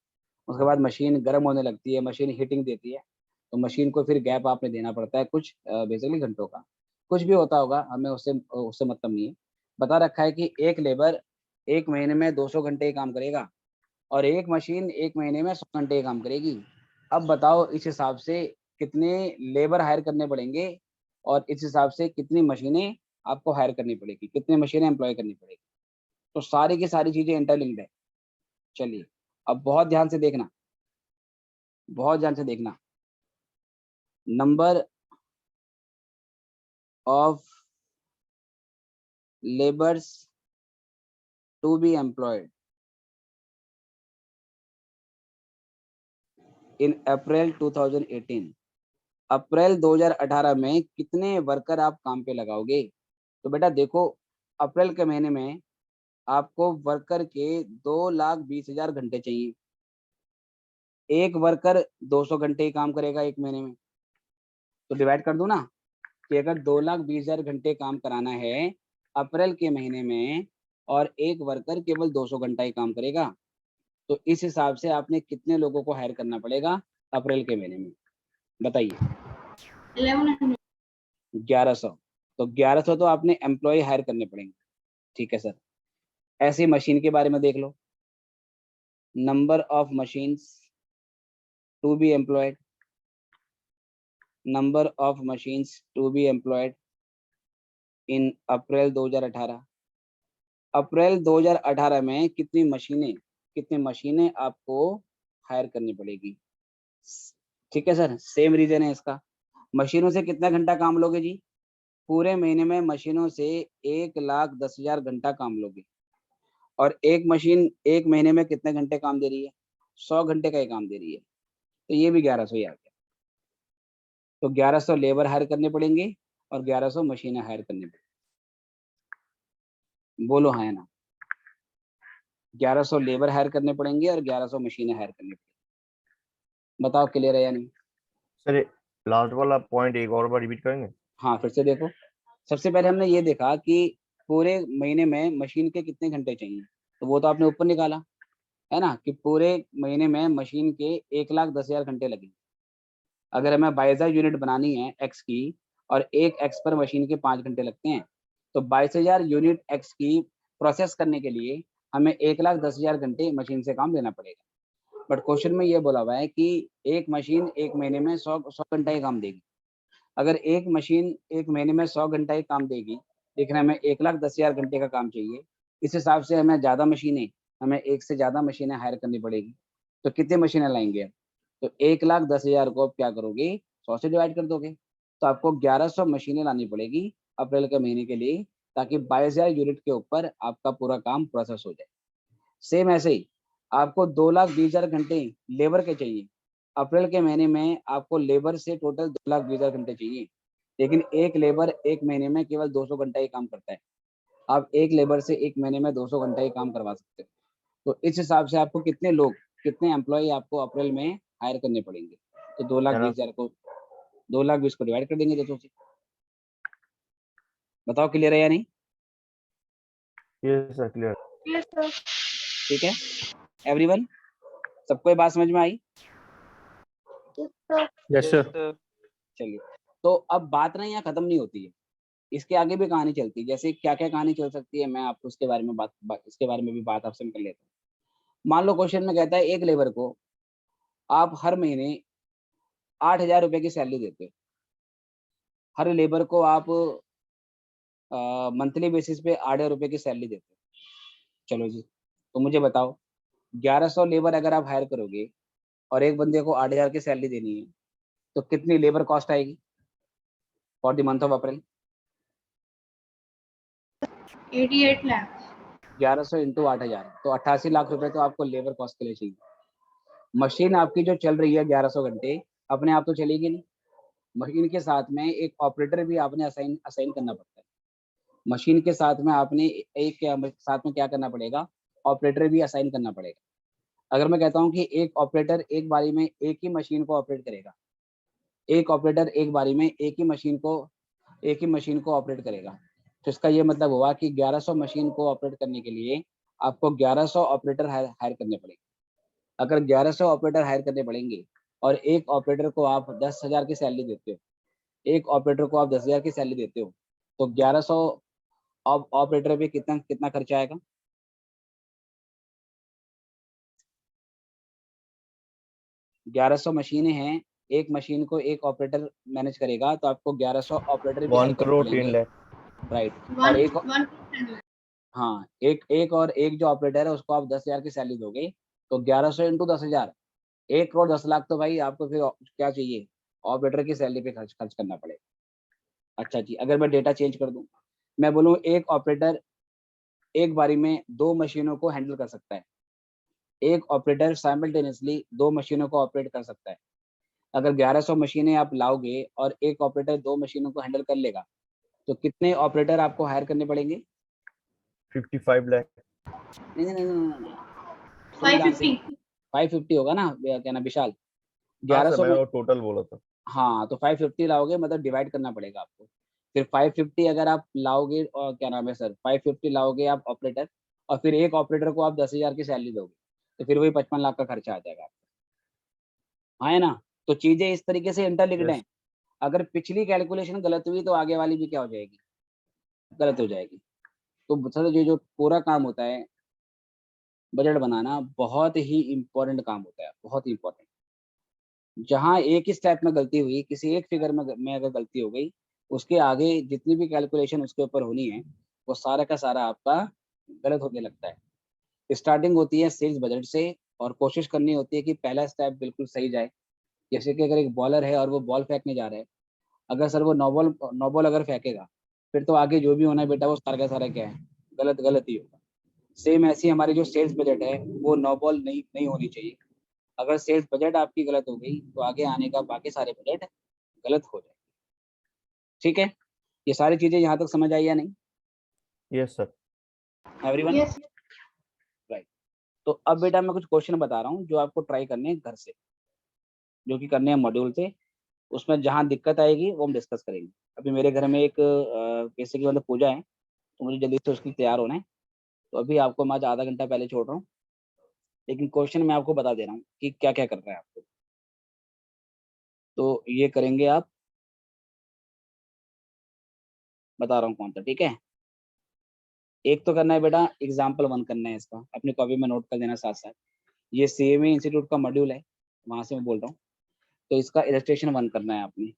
उसके बाद मशीन गर्म होने लगती है, मशीन हीटिंग देती है, तो मशीन को फिर गैप आपने देना पड़ता है कुछ बेसिकली घंटों का। कुछ भी होता होगा, हमें उससे उससे मतलब नहीं है। बता रखा है कि एक लेबर एक महीने में 200 घंटे ही काम करेगा, और एक मशीन एक महीने में 100 घंटे ही काम करेगी। अब बताओ इस हिसाब से कितने लेबर हायर करने पड़ेंगे, और इस हिसाब से कितनी मशीनें आपको हायर करनी पड़ेगी, कितनी मशीनें एम्प्लॉय करनी पड़ेगी। तो सारी की सारी चीजें इंटरलिंक्ड है। चलिए अब बहुत ध्यान से देखना, बहुत ध्यान से देखना। Number of labours to be employed in April 2018। April 2018 में कितने वर्कर आप काम पे लगाओगे। तो बेटा देखो, अप्रैल के महीने में आपको वर्कर के 2,20,000 घंटे चाहिए। एक वर्कर 200 घंटे ही काम करेगा एक महीने में, तो डिवाइड कर दो ना कि अगर 2,20,000 घंटे काम कराना है अप्रैल के महीने में, और एक वर्कर केवल 200 घंटा ही काम करेगा, तो इस हिसाब से आपने कितने लोगों को हायर करना पड़ेगा अप्रैल के महीने में, बताइए।
1100।
1100। तो 1100 तो आपने एम्प्लॉय हायर करने पड़ेंगे। ठीक है सर। ऐसे मशीन के बारे में देख लो, number of machines to be employed, number of machines to be employed in April 2018। April 2018 में कितनी मशीनें आपको हायर करनी पड़ेगी। ठीक है सर, सेम रीजन है इसका। मशीनों से कितना घंटा काम लोगे जी, पूरे महीने में मशीनों से 1,10,000 घंटा काम लोगे, और एक मशीन एक महीने में कितने घंटे काम दे रही है, 100 घंटे का ही काम दे रही है। तो ये भी 1100 ही आ गया। तो 1100 लेबर हायर करने पड़ेंगे और 1100 मशीनें हायर करनी पड़ेंगी। बोलो हाँ या ना। 1100 लेबर हायर करने पड़ेंगे और 1100 मशीनें हायर करनी पड़ेंगी। बताओ क्लियर है या नहीं।
सर लास्ट वाला पॉइंट एक और बार रिपीट करेंगे।
हाँ फिर से देखो, सबसे पहले हमने ये देखा कि पूरे महीने में मशीन के कितने घंटे चाहिए, तो वो तो आपने ऊपर निकाला है ना, कि पूरे महीने में मशीन के 1,10,000 घंटे लगेंगे। अगर हमें 22,000 यूनिट बनानी है एक्स की, और एक एक्स पर मशीन के 5 घंटे लगते हैं, तो 22,000 यूनिट एक्स की प्रोसेस करने के लिए हमें 1,10,000 घंटे मशीन से काम लेना पड़ेगा। बट क्वेश्चन में ये बोला हुआ है कि एक मशीन एक महीने में 100 घंटा ही काम देगी। अगर एक मशीन एक महीने में 100 घंटा ही काम देगी, लेकिन हमें 1,10,000 घंटे का काम चाहिए। इस हिसाब से हमें ज़्यादा मशीनें, हमें एक से ज़्यादा मशीनें हायर करनी पड़ेगी। तो कितने मशीनें लाएंगे आप? तो 1,10,000 को आप क्या करोगे, 100 से डिवाइड कर दोगे। तो आपको 1100 मशीनें लानी पड़ेगी अप्रैल के महीने के लिए, ताकि 22,000 यूनिट के ऊपर आपका पूरा काम प्रोसेस हो जाए। सेम ऐसे ही आपको 2,20,000 घंटे लेबर के चाहिए। अप्रैल के महीने में आपको लेबर से टोटल 2,20,000 घंटे चाहिए, लेकिन एक लेबर एक महीने में केवल 200 घंटा ही काम करता है। आप एक लेबर से एक महीने में 200 घंटा ही काम करवा सकते हो। तो इस हिसाब से आपको कितने लोग, कितने एम्प्लॉय आपको अप्रैल में हायर करने पड़ेंगे। तो 2,20,000 को 2,20,000 को डिवाइड कर देंगे 200 से। बताओ क्लियर है या नहीं?
Yes sir, clear.
Yes, sir.
ठीक है एवरीवन, सबको ये बात समझ में आई?
Yes, sir.
Yes sir.
चलिए, तो अब बात ना यहाँ खत्म नहीं होती है, इसके आगे भी कहानी चलती है। जैसे क्या क्या कहानी चल सकती है, मैं आपको उसके बारे में इसके बारे में भी बात आपसे कर लेता हूँ। मान लो क्वेश्चन में कहता है एक लेबर को आप हर महीने 8,000 रुपए की सैलरी देते हो। हर लेबर को आप मंथली बेसिस पे 8,000 रुपए की सैलरी देते हो। चलो जी, तो मुझे बताओ 1,100 लेबर अगर आप हायर करोगे और एक बंदे को 8,000 की सैलरी देनी है, तो कितनी लेबर कॉस्ट आएगी for the month of April?
88 lakh.
1100 into 8,000, तो 88 लाख रुपए तो आपको लेबर कॉस्ट के लिए चाहिए। मशीन आपकी जो चल रही है 1100 घंटे, अपने आप तो चलेगी नहीं। मशीन के साथ में एक ऑपरेटर भी आपने असाइन असाइन करना पड़ता है। मशीन के साथ में आपने एक साथ में क्या करना पड़ेगा, ऑपरेटर भी असाइन करना पड़ेगा। अगर मैं कहता हूँ कि एक ऑपरेटर एक बारी में एक ही मशीन को ऑपरेट करेगा, एक ऑपरेटर एक बारी में एक ही मशीन को ऑपरेट करेगा, तो इसका ये मतलब हुआ कि 1100 मशीन को ऑपरेट करने के लिए आपको 1100 ऑपरेटर हायर करने पड़ेंगे। अगर 1100 ऑपरेटर हायर करने पड़ेंगे और एक ऑपरेटर को आप 10,000 की सैलरी देते हो, एक ऑपरेटर को आप 10,000 की सैलरी देते हो, तो 1100 ऑपरेटर पे कितना कितना खर्चा आएगा? ग्यारह सौ मशीनें हैं, एक मशीन को एक ऑपरेटर मैनेज करेगा, तो आपको 1100 ऑपरेटर भी हायर
1
करने
करोड़
पड़ेंगे।
10 लाख।
राइट। और एक
1
हाँ, एक जो ऑपरेटर है उसको आप 10,000 की सैलरी दोगे, तो 1100 इंटू 10,000, 1,10,00,000 तो भाई आपको फिर क्या चाहिए, ऑपरेटर की सैलरी पे खर्च खर्च करना पड़ेगा। अच्छा जी, अगर मैं डेटा चेंज कर दूं, मैं बोलूं एक ऑपरेटर एक बारी में 2 मशीनों को हैंडल कर सकता है, एक ऑपरेटर साइमल्टेनियसली 2 मशीनों को ऑपरेट कर सकता है। अगर 1100 मशीनें आप लाओगे और एक ऑपरेटर 2 मशीनों को हैंडल कर लेगा, तो कितने ऑपरेटर आपको हायर करने पड़ेंगे?
55 लाख।
नहीं नहीं नहीं नहीं, नहीं। सुनो ध्यान से,
550।
550 होगा ना, क्या ना विशाल,
हाँ सर,
1100 में।
मैंने टोटल बोला था।
हाँ, तो 550 लाओगे, मतलब डिवाइड करना पड़ेगा आपको। फिर 550 अगर आप लाओगे, और क्या नाम है सर, 550 लाओगे आप ऑपरेटर, और फिर एक ऑपरेटर को आप 10,000 की सैलरी दोगे, तो फिर वही 55 लाख का खर्चा आ जाएगा आपका। हाँ है ना? तो चीजें इस तरीके से इंटरलिंक्ड
यस।
हैं। अगर पिछली कैलकुलेशन गलत हुई तो आगे वाली भी क्या हो जाएगी, गलत हो जाएगी। तो सर ये जो पूरा काम होता है बजट बनाना, बहुत ही इंपॉर्टेंट काम होता है, बहुत ही इंपॉर्टेंट। जहाँ एक ही स्टेप में गलती हुई, किसी एक फिगर में अगर गलती हो गई, उसके आगे जितनी भी कैलकुलेशन उसके ऊपर होनी है, वो सारा का सारा आपका गलत होने लगता है। स्टार्टिंग होती है सेल्स बजट से, और कोशिश करनी होती है कि पहला स्टेप बिल्कुल सही जाए। जैसे कि अगर एक बॉलर है और वो बॉल फेंकने जा रहा है, अगर सर वो नो बॉल अगर फेंकेगा, फिर तो आगे जो भी होना है बेटा वो सारा का सारा क्या है, गलत गलत ही होगा। सेम ऐसी हमारी जो सेल्स बजट है, वो नो बॉल नहीं नहीं होनी चाहिए। अगर सेल्स बजट आपकी गलत हो गई, तो आगे आने का बाकी सारे बजट गलत हो जाए। ठीक है, ये सारी चीजें यहाँ तक समझ आई या नहीं
yes sir.
Everyone?
Yes.
Right. तो अब बेटा मैं कुछ क्वेश्चन बता रहा हूँ जो आपको ट्राई करने हैं घर से, जो कि करने हैं मॉड्यूल से। उसमें जहाँ दिक्कत आएगी वो हम डिस्कस करेंगे। अभी मेरे घर में एक बेसिकली मतलब पूजा है, तो मुझे जल्दी से उसके लिए तैयार होना है। तो अभी आपको मैं आज आधा घंटा पहले छोड़ रहा हूँ, लेकिन क्वेश्चन मैं आपको बता दे रहा हूँ कि क्या क्या करना है आपको। तो ये करेंगे आप, बता रहा हूँ कौन सा, ठीक है। एक तो करना है बेटा एग्जाम्पल 1 करना है, इसका अपनी कॉपी में नोट कर देना साथ साथ। ये CMA इंस्टीट्यूट का मॉड्यूल है, वहां से मैं बोल रहा हूँ। तो इसका इलस्ट्रेशन 1 करना है आपने।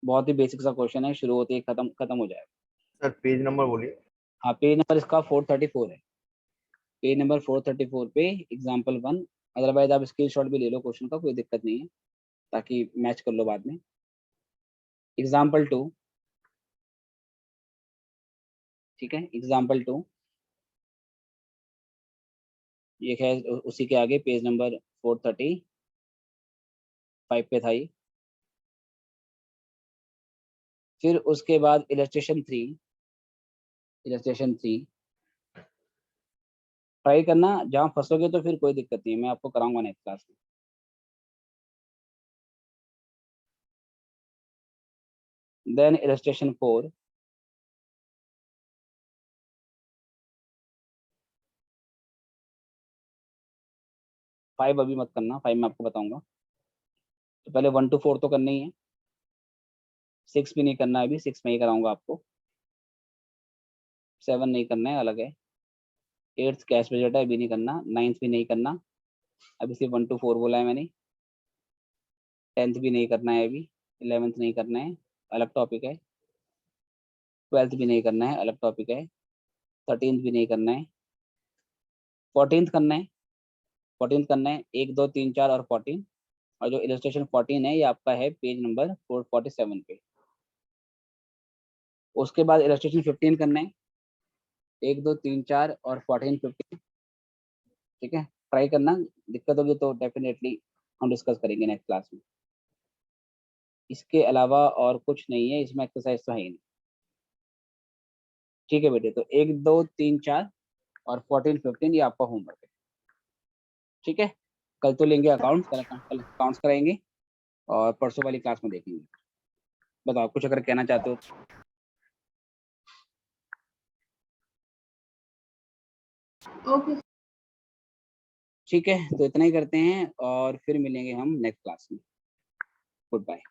बहुत ही बेसिक सा क्वेश्चन है, शुरू होते ही खत्म खत्म हो जाएगा।
सर पेज नंबर बोलिए।
हाँ, पेज नंबर इसका 434 है। पेज नंबर 434 पे एग्जाम्पल 1, अदरवाइज आप स्क्रीनशॉट भी ले लो क्वेश्चन का, कोई दिक्कत नहीं है, ताकि मैच कर लो बाद में। एग्जाम्पल 2, ठीक है, एग्जाम्पल 2 ये है उसी के आगे पेज नंबर 435 पे था ये। फिर उसके बाद इलस्ट्रेशन 3, ट्राई करना, जहाँ फंसोगे तो फिर कोई दिक्कत नहीं है, मैं आपको कराऊंगा नेक्स्ट क्लास में। देन इलस्ट्रेशन 4, फाइव अभी मत करना, 5 मैं आपको बताऊंगा। तो पहले 1 to 4 तो करना ही है, 6 भी नहीं करना है, अभी 6 में ही कराऊंगा आपको, 7 नहीं करना है, अलग है। 8th कैश बजट है, अभी नहीं करना। 9th भी नहीं करना, अभी सिर्फ 1 to 4 बोला है मैंने। 10th भी नहीं करना है अभी। 11th नहीं करना है, अलग टॉपिक है। 12th भी नहीं करना है, अलग टॉपिक है। 13th भी नहीं करना है। 14th करना है, 14th करना है, 1 2 3 4 और 14। और जो इलस्ट्रेशन 14 है ये आपका है पेज नंबर 447 पे। उसके बाद इलस्ट्रेशन 15 करना है, 1 2 3 4 और 14 15, ठीक है। ट्राई करना, दिक्कत होगी तो डेफिनेटली हम डिस्कस करेंगे नेक्स्ट क्लास में। इसके अलावा और कुछ नहीं है इसमें, एक्सरसाइज तो है ही नहीं, ठीक है बेटे। तो 1 2 3 4 और 14 15 ये आपका होमवर्क है, ठीक है। कल तो लेंगे अकाउंट्स, कल अकाउंट्स कराएंगे और परसों वाली क्लास में देखेंगे। बताओ कुछ अगर कहना चाहते हो तो।
ओके।
ठीक है, तो इतना ही करते हैं और फिर मिलेंगे हम नेक्स्ट क्लास में। Good bye.